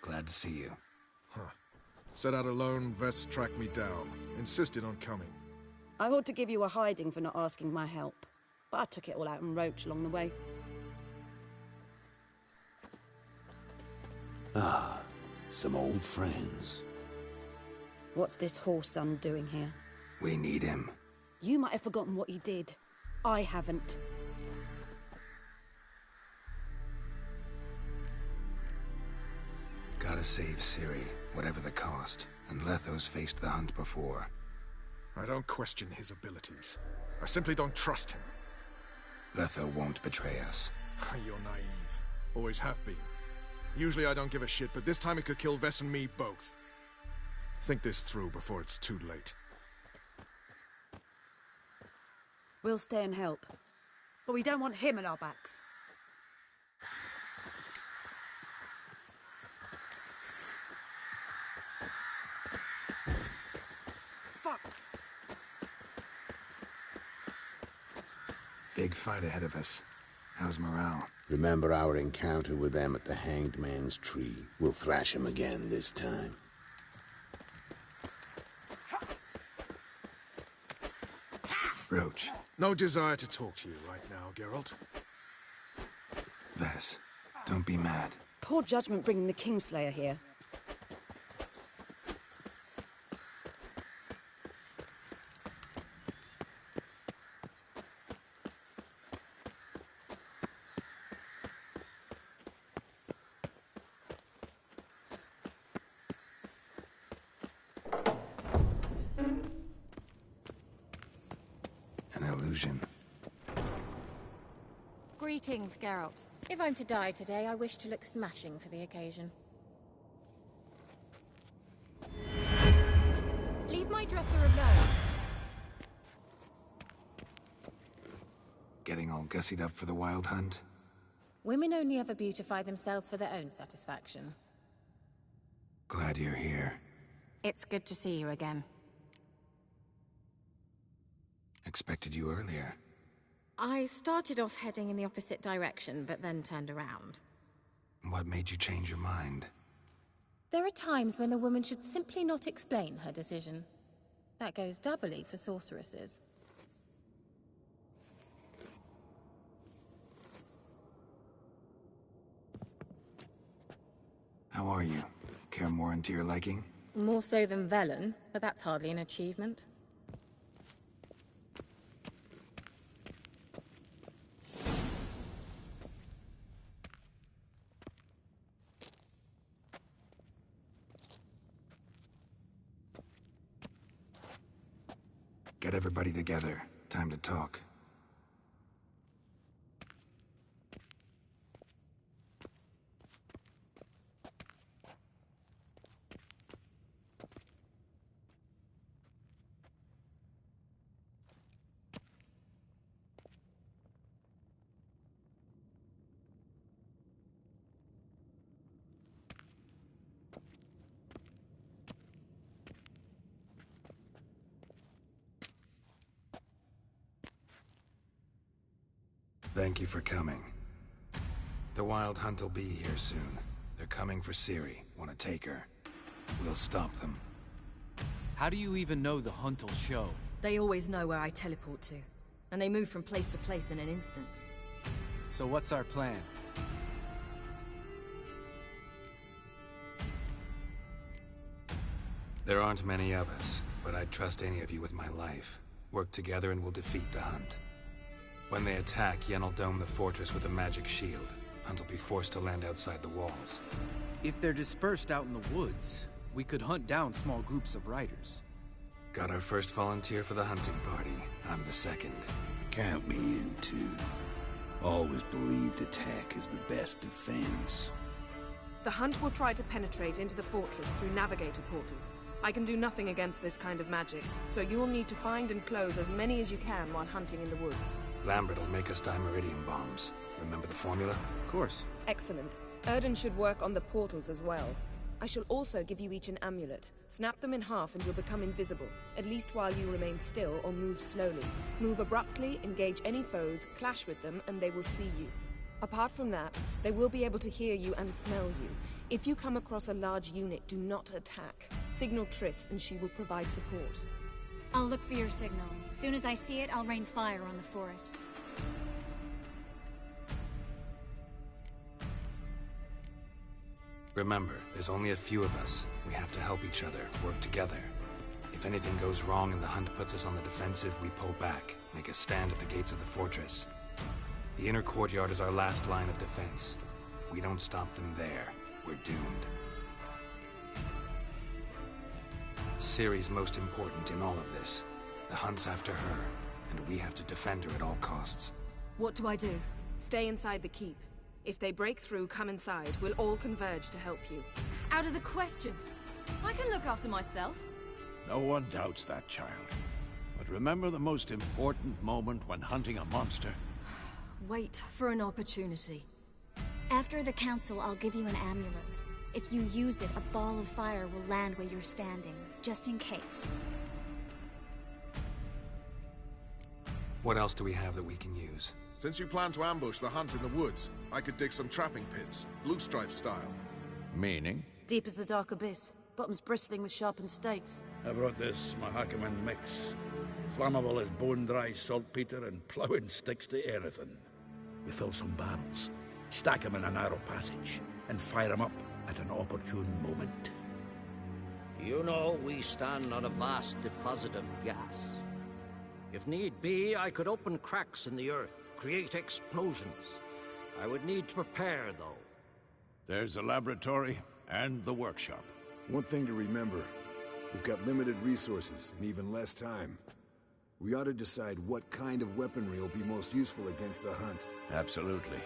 Glad to see you. Huh. Set out alone, Vess tracked me down. Insisted on coming. I ought to give you a hiding for not asking my help, but I took it all out in Roach along the way. Ah, some old friends. What's this horse-son doing here? We need him. You might have forgotten what he did. I haven't. Gotta save Ciri, whatever the cost. And Letho's faced the hunt before. I don't question his abilities. I simply don't trust him. Letho won't betray us. You're naive. Always have been. Usually I don't give a shit, but this time it could kill Vess and me both. Think this through before it's too late. We'll stay and help. But we don't want him at our backs. Fuck! Big fight ahead of us. How's morale? Remember our encounter with them at the Hanged Man's Tree. We'll thrash him again this time. Roach. No desire to talk to you right now, Geralt. Vess, don't be mad. Poor judgment bringing the Kingslayer here. An illusion. Greetings, Geralt. If I'm to die today, I wish to look smashing for the occasion. Leave my dresser alone. Getting all gussied up for the wild hunt? Women only ever beautify themselves for their own satisfaction. Glad you're here. It's good to see you again. Expected you earlier. I started off heading in the opposite direction, but then turned around. What made you change your mind? There are times when a woman should simply not explain her decision. That goes doubly for sorceresses. How are you? Kaer Morhen to your liking? More so than Velen, but that's hardly an achievement. Get everybody together. Time to talk. Thank you for coming. The Wild Hunt will be here soon. They're coming for Ciri. Want to take her? We'll stop them. How do you even know the Hunt will show? They always know where I teleport to. And they move from place to place in an instant. So what's our plan? There aren't many of us, but I'd trust any of you with my life. Work together and we'll defeat the Hunt. When they attack, Yen will dome the fortress with a magic shield. Hunt will be forced to land outside the walls. If they're dispersed out in the woods, we could hunt down small groups of riders. Got our first volunteer for the hunting party. I'm the second. Count me in, too. Always believed attack is the best defense. The Hunt will try to penetrate into the fortress through navigator portals. I can do nothing against this kind of magic, so you'll need to find and close as many as you can while hunting in the woods. Lambert will make us dimeridium bombs. Remember the formula? Of course. Excellent. Erden should work on the portals as well. I shall also give you each an amulet. Snap them in half and you'll become invisible, at least while you remain still or move slowly. Move abruptly, engage any foes, clash with them, and they will see you. Apart from that, they will be able to hear you and smell you. If you come across a large unit, do not attack. Signal Triss and she will provide support. I'll look for your signal. As soon as I see it, I'll rain fire on the forest. Remember, there's only a few of us. We have to help each other, work together. If anything goes wrong and the Hunt puts us on the defensive, we pull back, make a stand at the gates of the fortress. The inner courtyard is our last line of defense. If we don't stop them there, we're doomed. Ciri's most important in all of this. The Hunt's after her, and we have to defend her at all costs. What do I do? Stay inside the keep. If they break through, come inside. We'll all converge to help you. Out of the question. I can look after myself. No one doubts that, child. But remember the most important moment when hunting a monster? Wait for an opportunity. After the council, I'll give you an amulet. If you use it, a ball of fire will land where you're standing, just in case. What else do we have that we can use? Since you plan to ambush the Hunt in the woods, I could dig some trapping pits, blue stripe style. Meaning? Deep as the dark abyss, bottoms bristling with sharpened stakes. I brought this Mahakaman mix. Flammable as bone-dry saltpeter and ploughing sticks to anything. We fill some barrels, stack them in a narrow passage, and fire them up at an opportune moment. You know, we stand on a vast deposit of gas. If need be, I could open cracks in the earth, create explosions. I would need to prepare, though. There's a laboratory and the workshop. One thing to remember, we've got limited resources and even less time. We ought to decide what kind of weaponry will be most useful against the Hunt. Absolutely.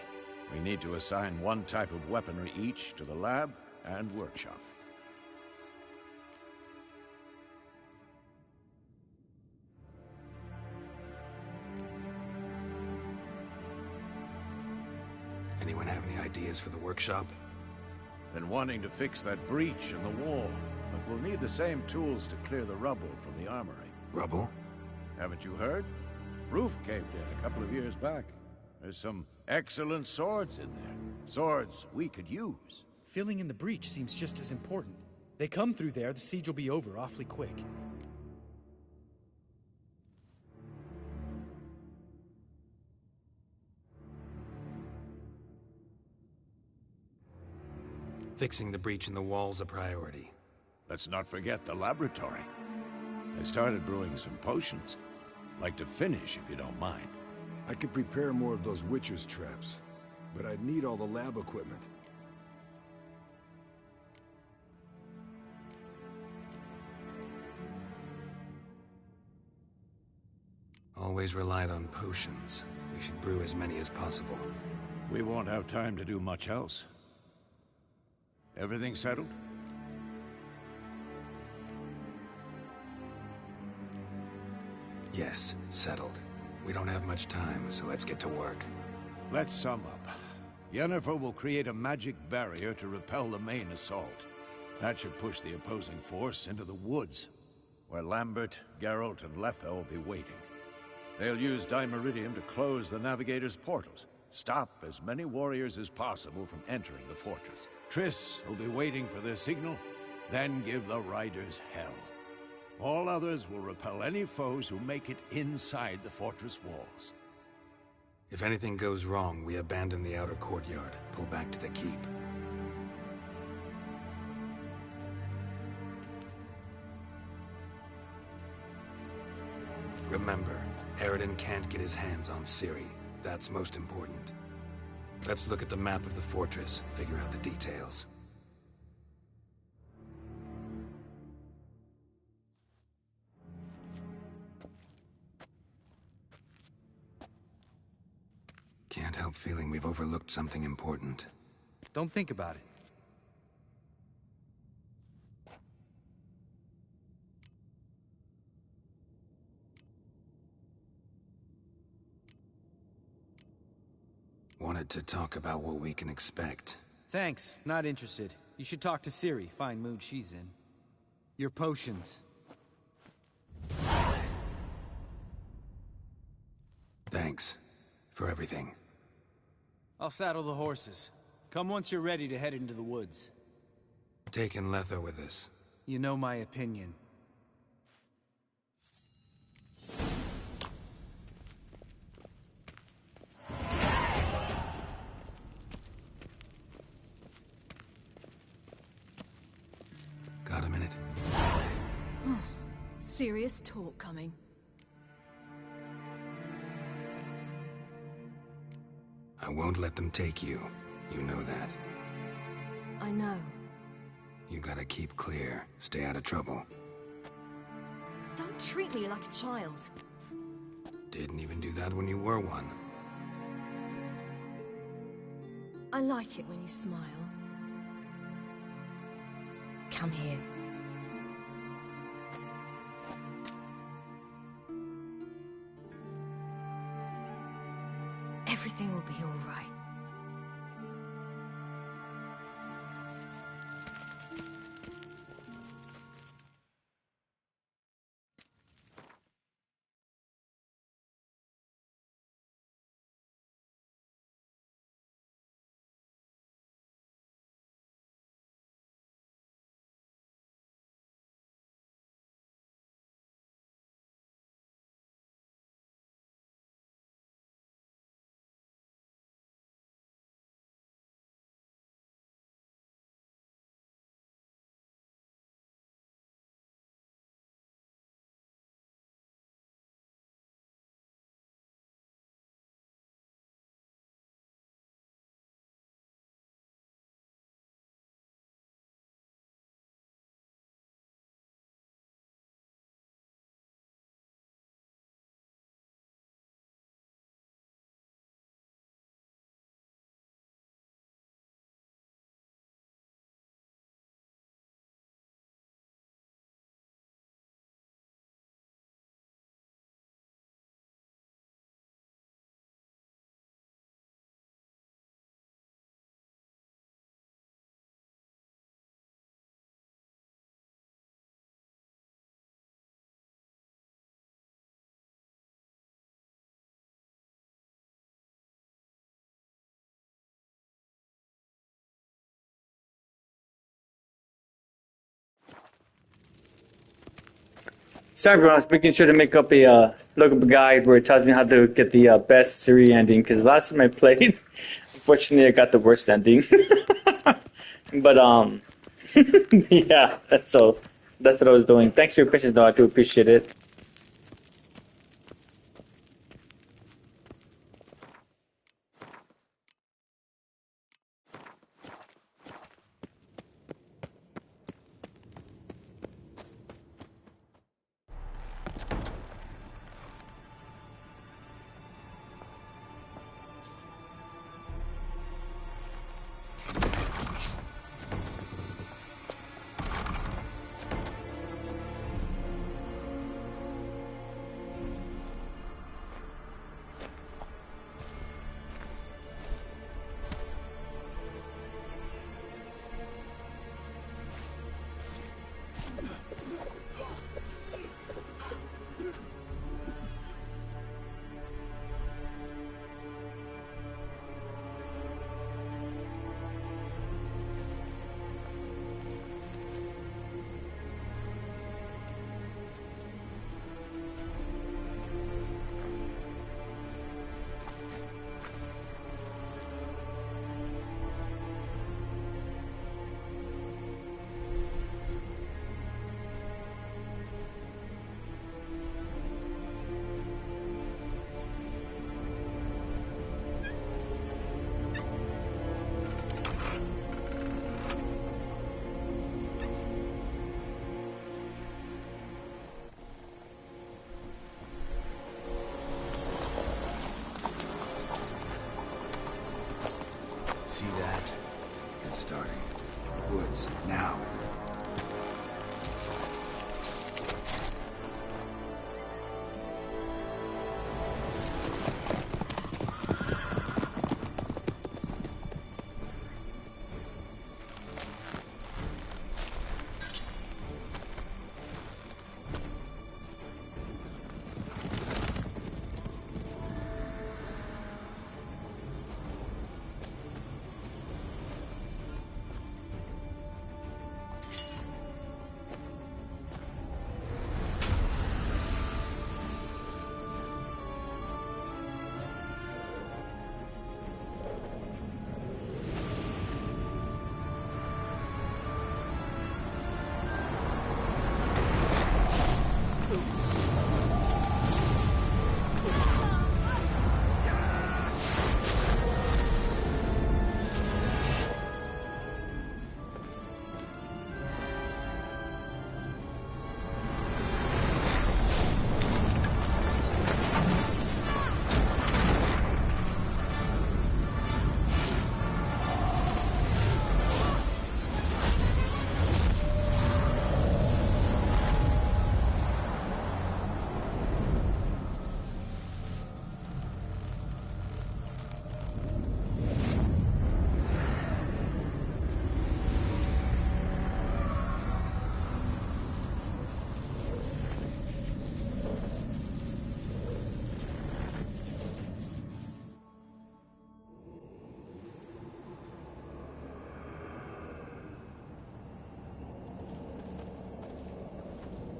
We need to assign one type of weaponry each to the lab and workshop. Anyone have any ideas for the workshop? Been wanting to fix that breach in the wall, but we'll need the same tools to clear the rubble from the armory. Rubble? Haven't you heard? Roof caved in a couple of years back. There's some excellent swords in there. Swords we could use. Filling in the breach seems just as important. They come through there, the siege will be over awfully quick. Fixing the breach in the wall's a priority. Let's not forget the laboratory. I started brewing some potions. Like to finish, if you don't mind. I could prepare more of those Witcher's traps, but I'd need all the lab equipment. Always relied on potions. We should brew as many as possible. We won't have time to do much else. Everything settled? Yes, settled. We don't have much time, so let's get to work. Let's sum up. Yennefer will create a magic barrier to repel the main assault. That should push the opposing force into the woods, where Lambert, Geralt, and Letha will be waiting. They'll use Dimeridium to close the Navigator's portals, stop as many warriors as possible from entering the fortress. Triss will be waiting for their signal, then give the riders hell. All others will repel any foes who make it inside the fortress walls. If anything goes wrong, we abandon the outer courtyard, pull back to the keep. Remember, Eredin can't get his hands on Ciri. That's most important. Let's look at the map of the fortress, figure out the details. Can't help feeling we've overlooked something important. Don't think about it. Wanted to talk about what we can expect. Thanks, not interested. You should talk to Ciri, fine mood she's in. Your potions. Thanks for everything. I'll saddle the horses. Come once you're ready to head into the woods. Taking Letha with us. You know my opinion. Got a minute? Serious talk coming. I won't let them take you. You know that. I know. You gotta keep clear. Stay out of trouble. Don't treat me like a child. Didn't even do that when you were one. I like it when you smile. Come here. Everything will be all right. Sorry, everyone. I was making sure to make up a look up a guide where it tells me how to get the best Ciri ending. Because the last time I played, unfortunately, I got the worst ending. But yeah, that's what I was doing. Thanks for your patience, though. I do appreciate it. See that? It's starting. Woods, now.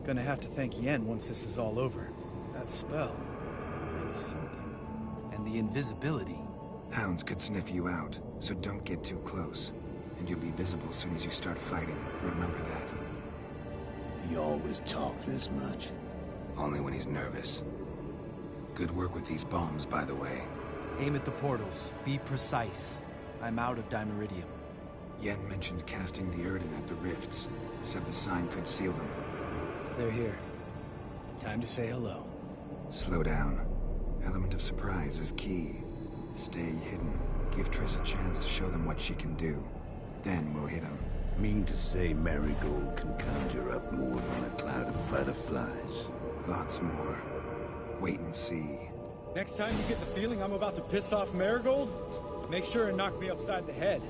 Gonna have to thank Yen once this is all over. That spell, really something. And the invisibility. Hounds could sniff you out, so don't get too close. And you'll be visible as soon as you start fighting. Remember that. He always talked this much. Only when he's nervous. Good work with these bombs, by the way. Aim at the portals. Be precise. I'm out of Dimeridium. Yen mentioned casting the Erden at the rifts. Said the sign could seal them. They're here. Time to say hello. Slow down. Element of surprise is key. Stay hidden. Give Triss a chance to show them what she can do. Then we'll hit him. Mean to say Marigold can conjure up more than a cloud of butterflies? Lots more. Wait and see. Next time you get the feeling I'm about to piss off Marigold, make sure and knock me upside the head.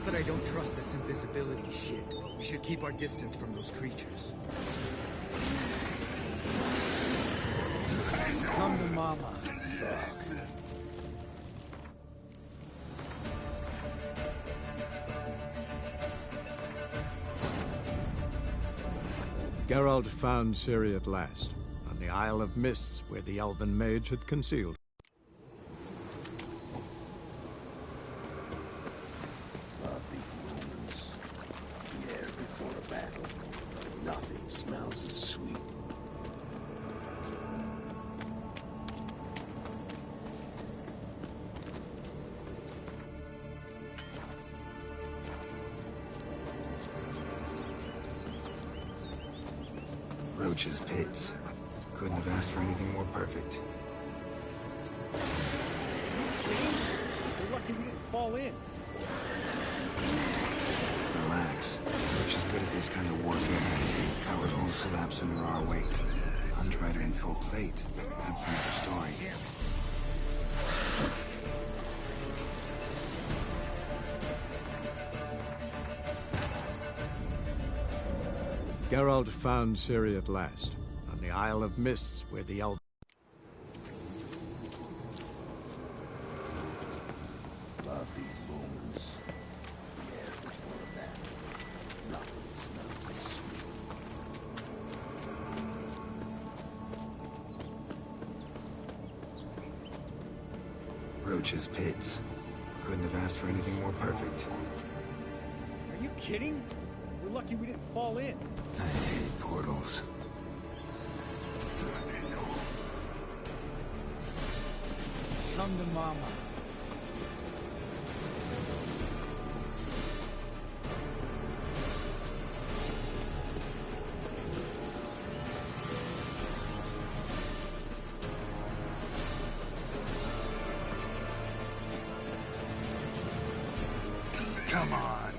Not that I don't trust this invisibility shit, but we should keep our distance from those creatures. Come to mama. Fuck. Geralt found Ciri at last, on the Isle of Mists where the elven mage had concealed. Love these moments. The air before a battle. Nothing smells as sweet. Roach's pits. Couldn't have asked for anything more perfect. We're lucky we didn't fall in. Relax. Roach is good at this kind of warfare. Powers won't collapse under our weight. Untrider in full plate. That's another story. Geralt found Ciri at last, on the Isle of Mists where the elven... Love these moments. The air before a battle. Nothing smells as sweet. Roach's pits. Couldn't have asked for anything more perfect. Are you kidding? We're lucky we didn't fall in. I hate portals. Come to mama. Come on.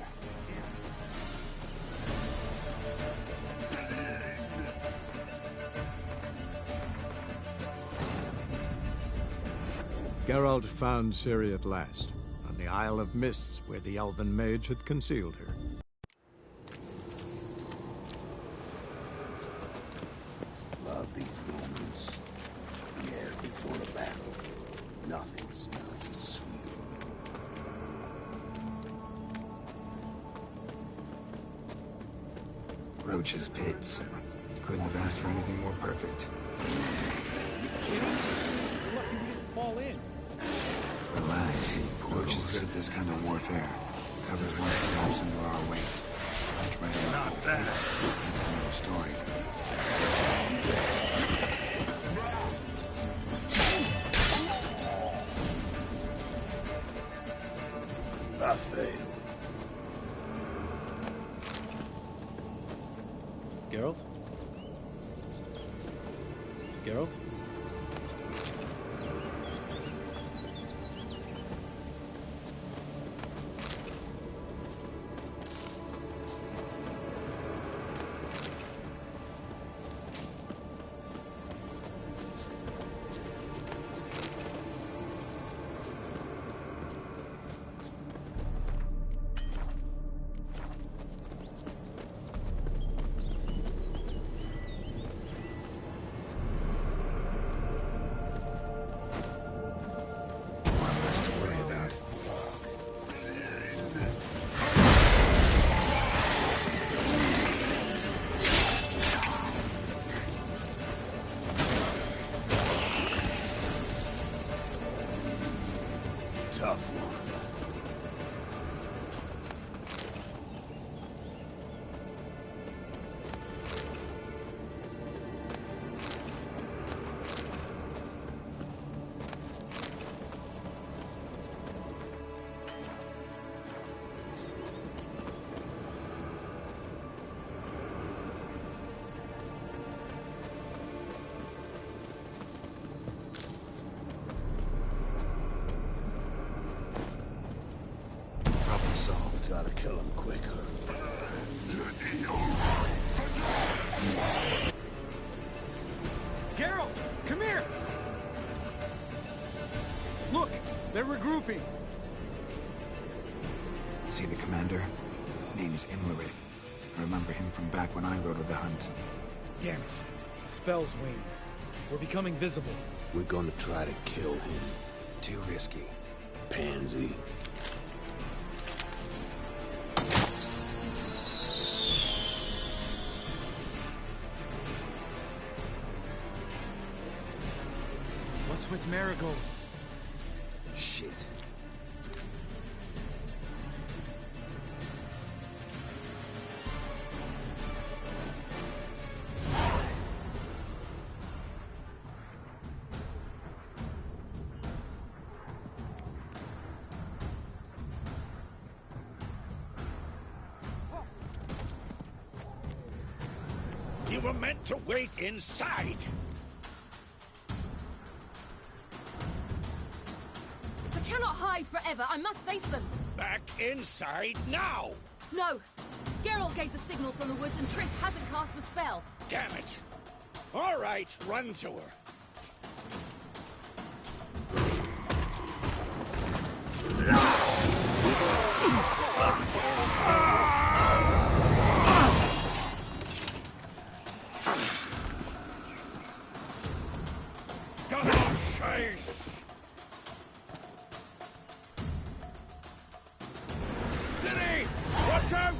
Geralt found Ciri at last, on the Isle of Mists where the elven mage had concealed her. Love these moments. The air before a battle. Nothing smells as sweet. Roach's pits. Couldn't have asked for anything more perfect. Are you kidding? We're lucky we didn't fall in. Relax. Roach is good at this kind of warfare. Covers one collapse under our weight. Untrider in full plate. That's another story. I failed. Geralt? Geralt? Tough one. Solved. Gotta kill him quicker. Geralt! Come here! Look! They're regrouping! See the commander? Name's Imlerith. I remember him from back when I rode with the hunt. Damn it. The spell's waning. We're becoming visible. We're gonna try to kill him. Too risky. Pansy. What's with Marigold? Shit. You were meant to wait inside. I cannot hide forever. I must face them. Back inside now! No! Geralt gave the signal from the woods and Triss hasn't cast the spell. Damn it! All right, run to her. Double chase! City! Watch out!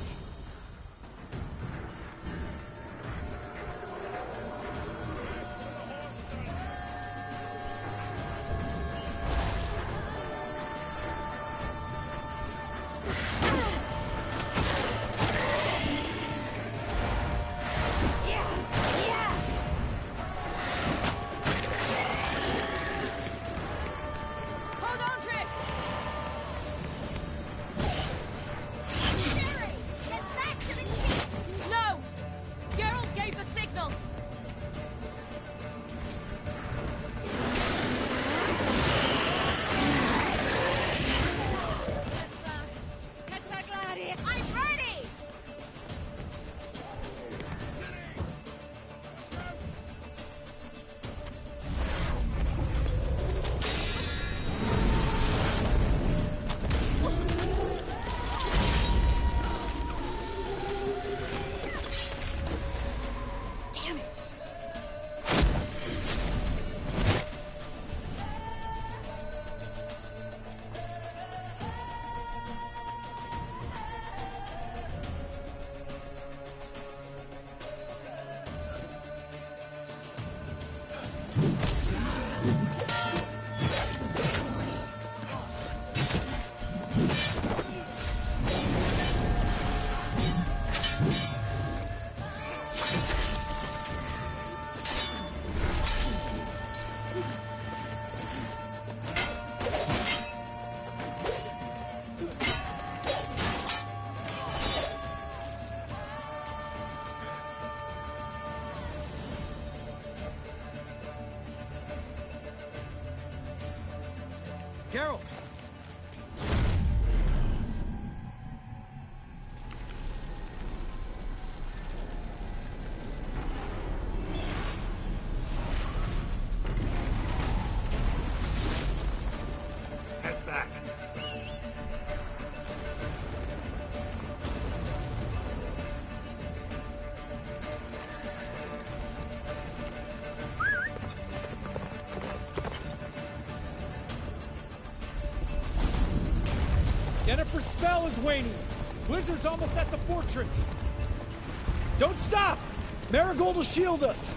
Hold on, Triss! Jerry! Get back to the keep! No! Geralt gave the signal! I'm ready! Damn it! Geralt! Head back. Yennefer's spell is waning. Blizzard's almost at the fortress. Don't stop! Marigold will shield us.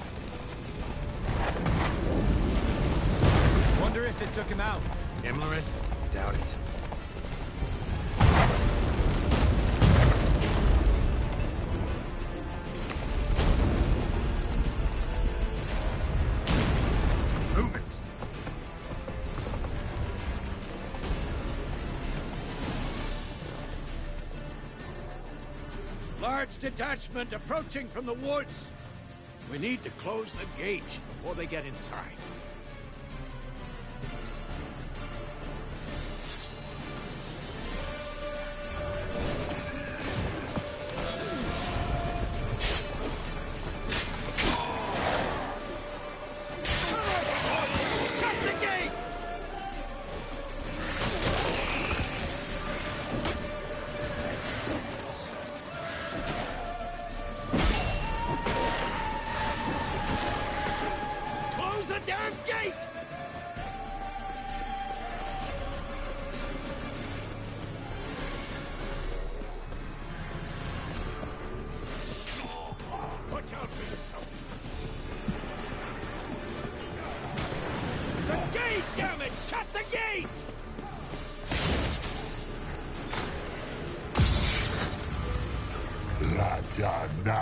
Wonder if it took him out. Imlerith? Doubt it. Move it! Large detachment approaching from the woods. We need to close the gate before they get inside. Shut the gates! damn gate! Watch out for yourself! The gate, damn it! Shut the gate! La Dana!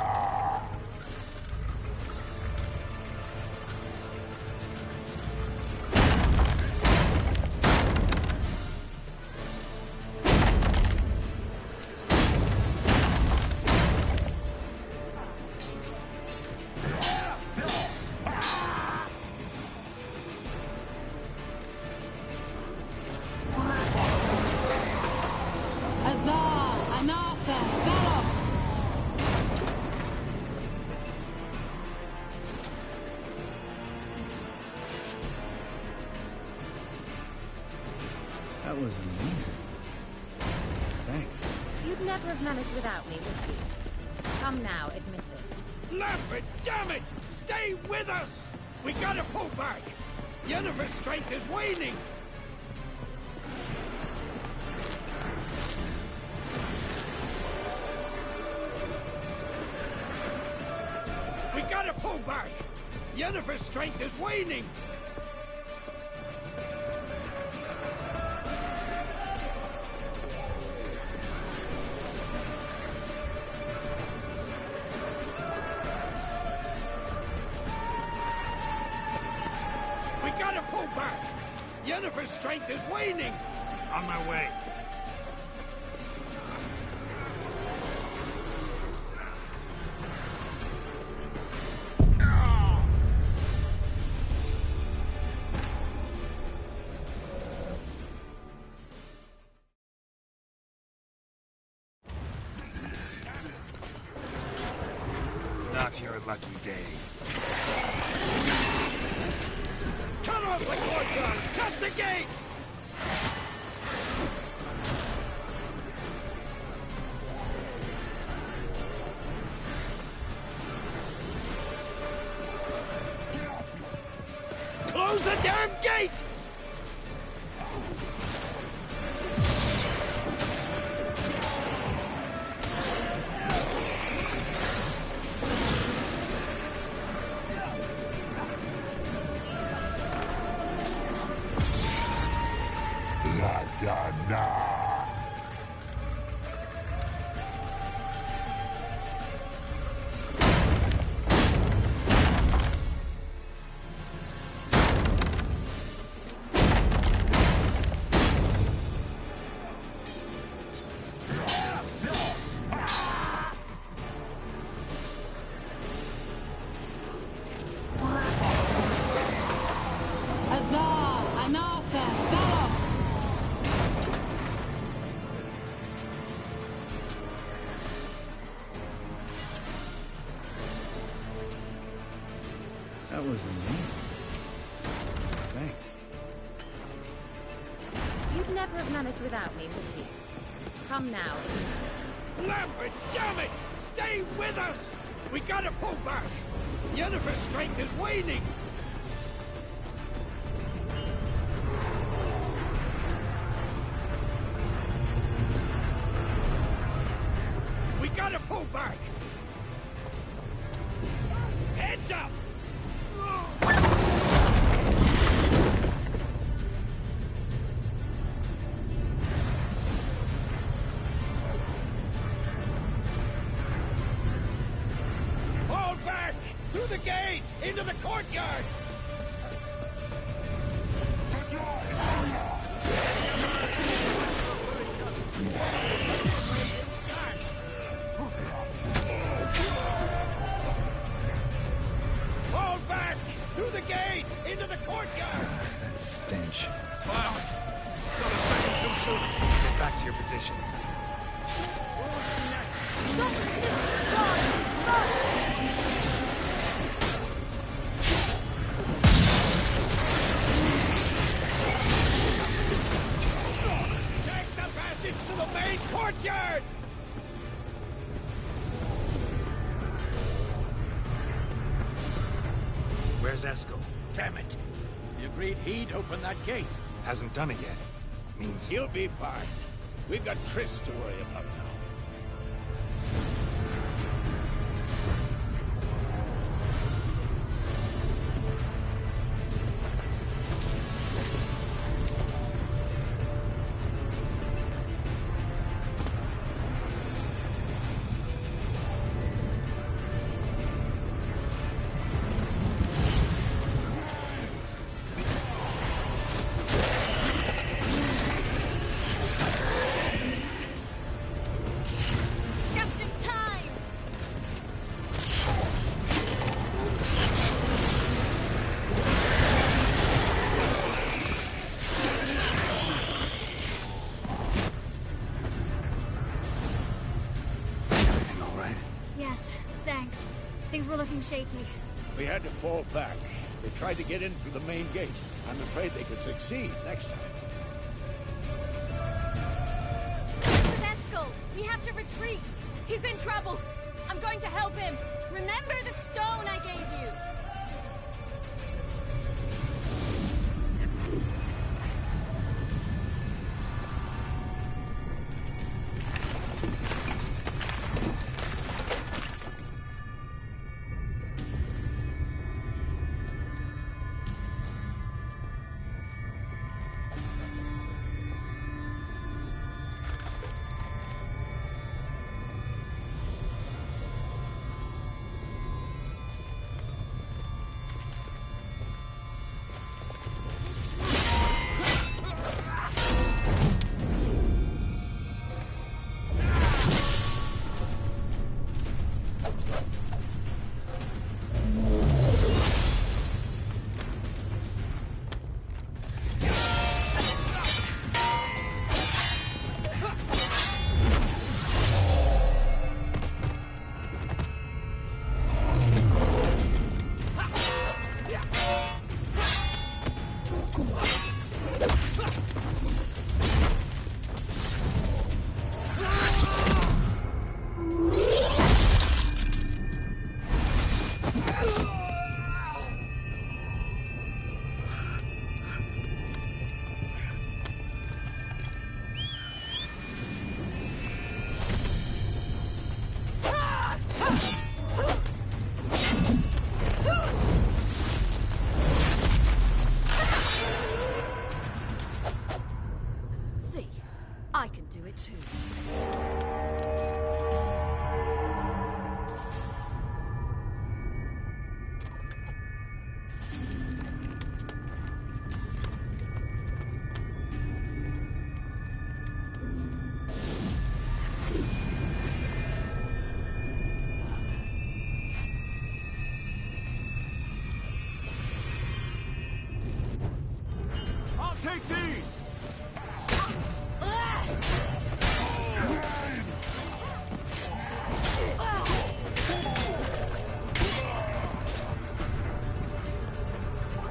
That was amazing. Thanks. You'd never have managed without me, would you? Come now, admit it. Lambert, damn it! Stay with us! We gotta pull back! Yennefer's strength is waning! We gotta pull back! Yennefer's strength is waning! We gotta pull back! Yennefer's strength is waning! On my way. Not your lucky day. Cut off the courtyard! Shut the gates! Close the damn gate! La Dana! That was amazing. Thanks. You'd never have managed without me, would you? Come now. Lambert, damn it! Stay with us! We gotta pull back! Yennefer's strength is waning! We gotta pull back! Heads up! Fall back! Through the gate! Into the courtyard! Fall back! Through the gate! Into the courtyard! That stench. Violet! Not a second too soon. Get back to your position. Take the passage to the main courtyard! Where's Esco? damn it! He agreed he'd open that gate. Hasn't done it yet. Means... He'll be fine. We've got Triss to worry about now. Shaky. We had to fall back. They tried to get in through the main gate. I'm afraid they could succeed next time. Eskel! We have to retreat! He's in trouble! I'm going to help him! Remember the stone I gave you! I can do it too. I'll take these!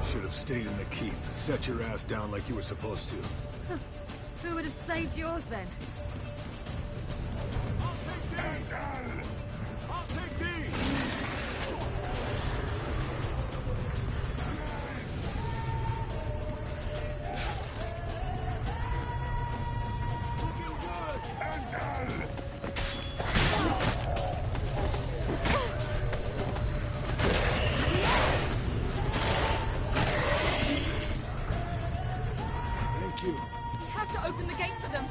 Should have stayed in the keep. Set your ass down like you were supposed to. Who would have saved yours then? I'll take these! Looking good! Thank you. You have to open the gate for them.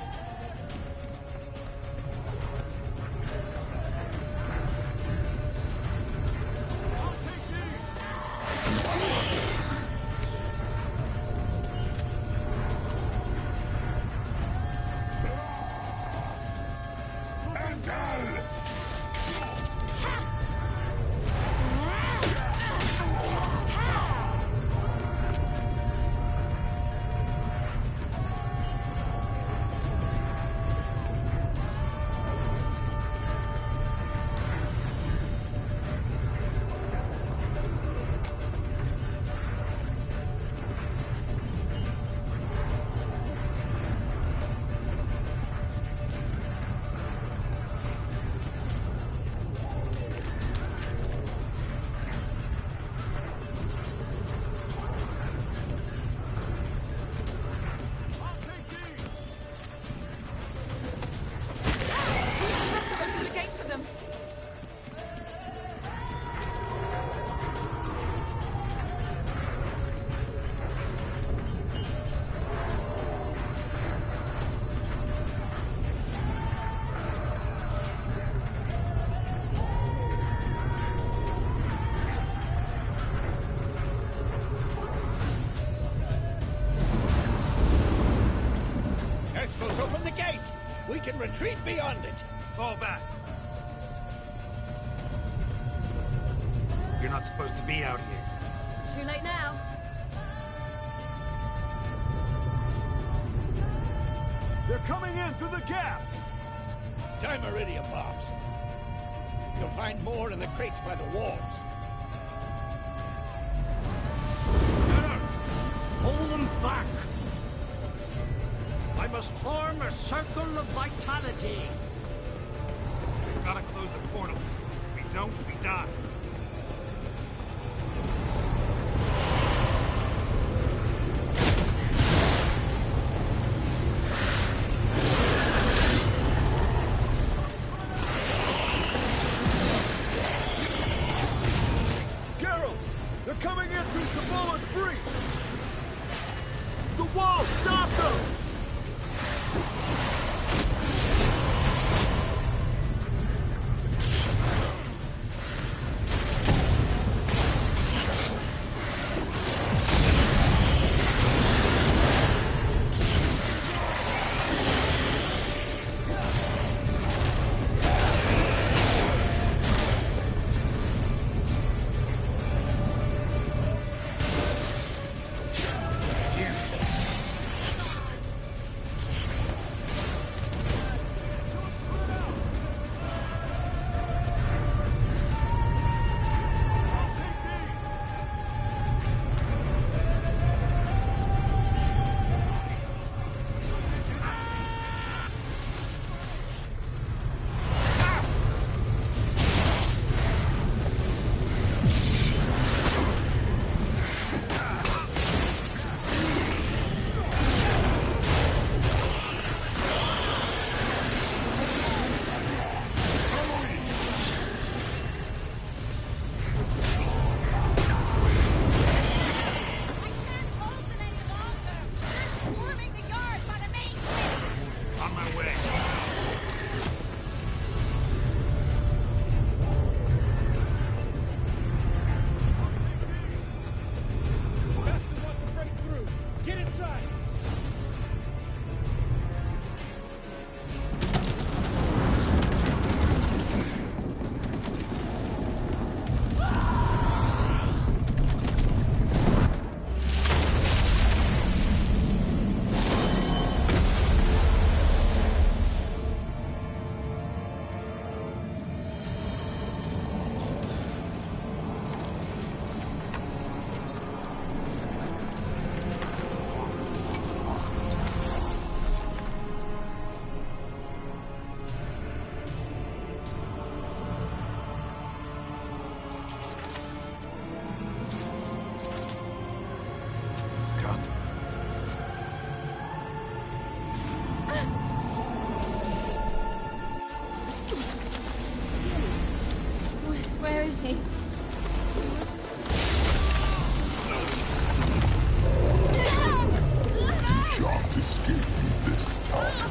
retreat beyond it. Fall back. You're not supposed to be out here. Too late now. They're coming in through the gaps! Time iridium bombs. You'll find more in the crates by the walls. Hold them back! I must form a circle of vitality. We've got to close the portals. If we don't, we die. Geralt! They're coming in through Sabolo's breach! The wall! Stop them! Where is he? Shan't escape me this time.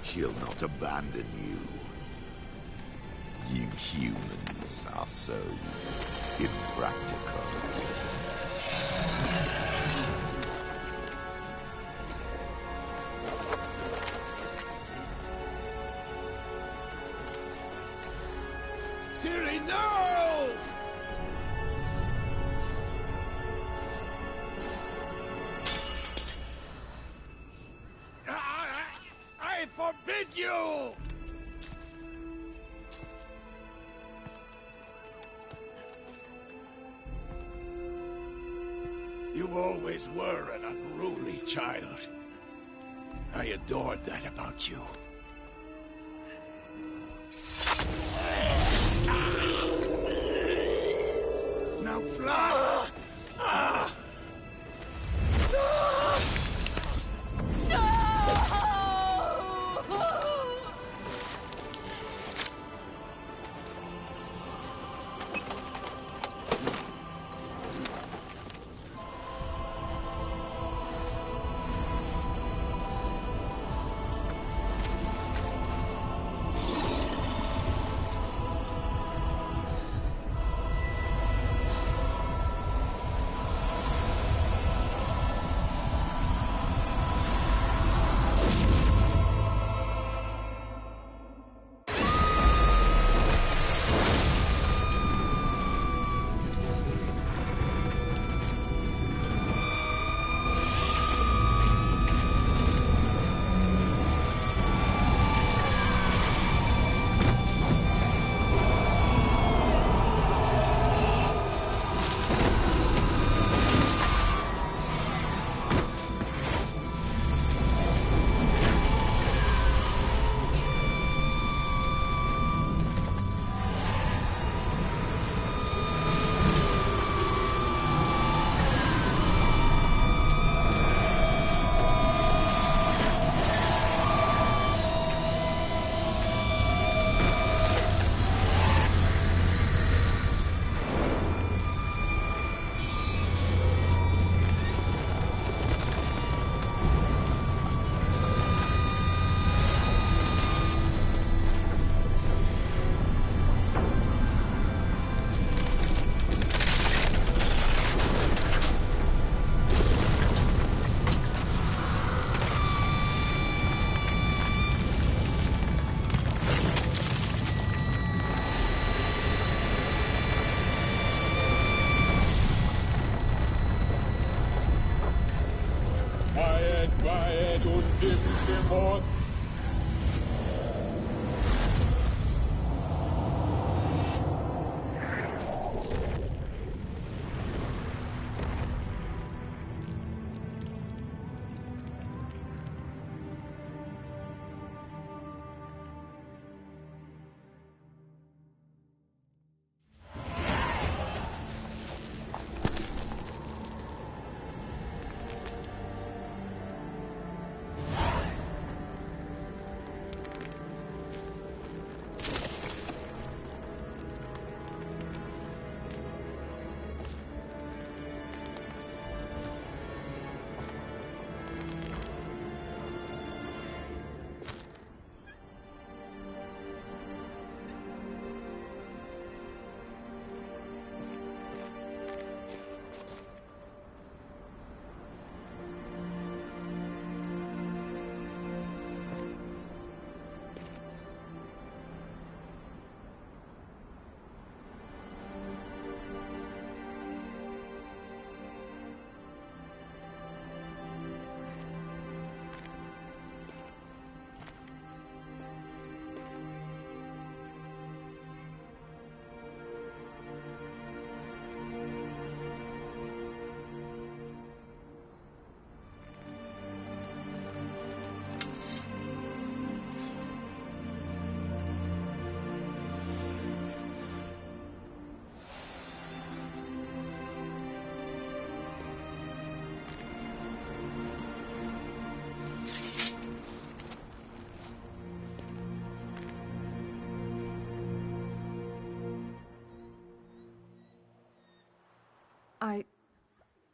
She'll not abandon you. You humans are so impractical. Ciri, no! I forbid you! You always were an unruly child. I adored that about you. Now fly! Weit und im Gemord.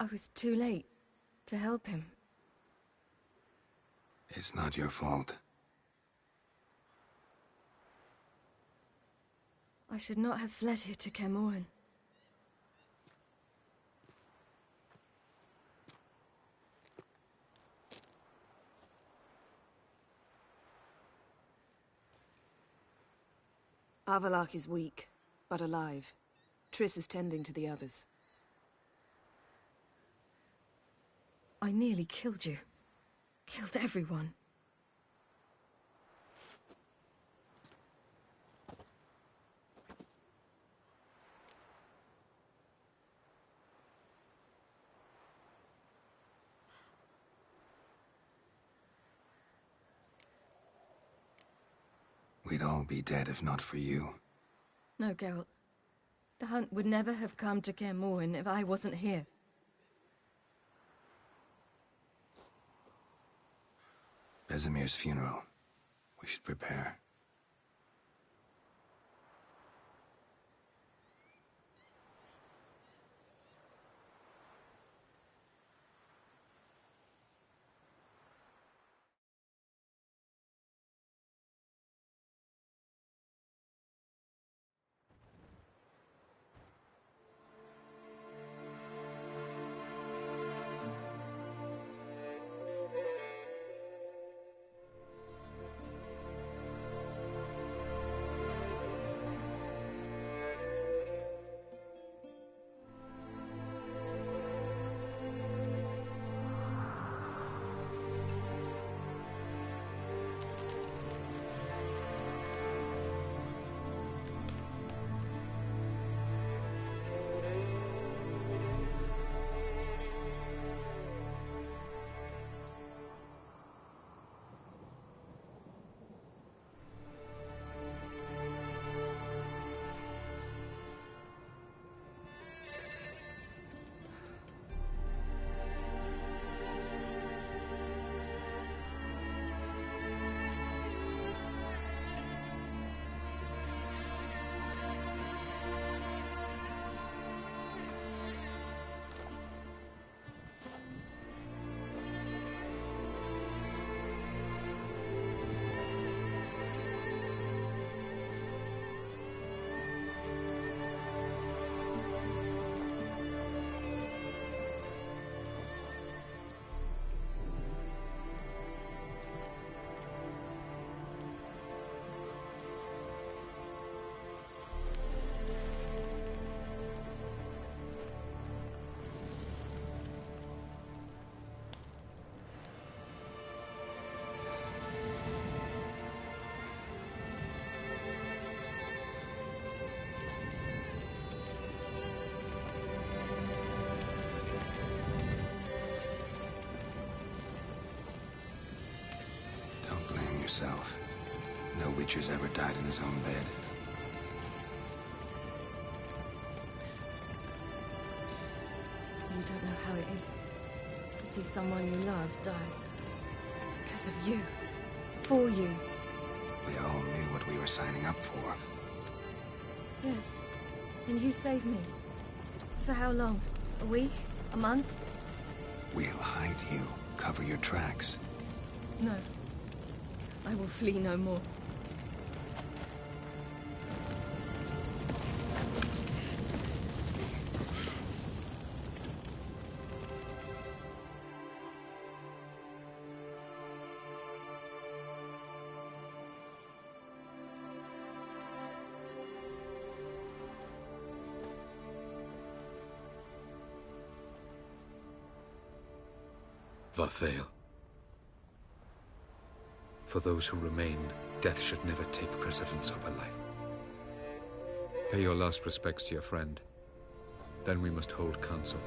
I was too late to help him. It's not your fault. I should not have fled here to Kaer Morhen. Avallac'h is weak, but alive. Triss is tending to the others. I nearly killed you. Killed everyone. We'd all be dead if not for you. No, Geralt. The hunt would never have come to Kaer Morhen if I wasn't here. Vesemir's funeral. We should prepare. Yourself. No Witcher's ever died in his own bed. You don't know how it is to see someone you love die. Because of you. For you. We all knew what we were signing up for. Yes. And you saved me. For how long? A week? A month? We'll hide you. Cover your tracks. No. I will flee no more. Vafail. For those who remain, death should never take precedence over life. Pay your last respects to your friend. Then we must hold council.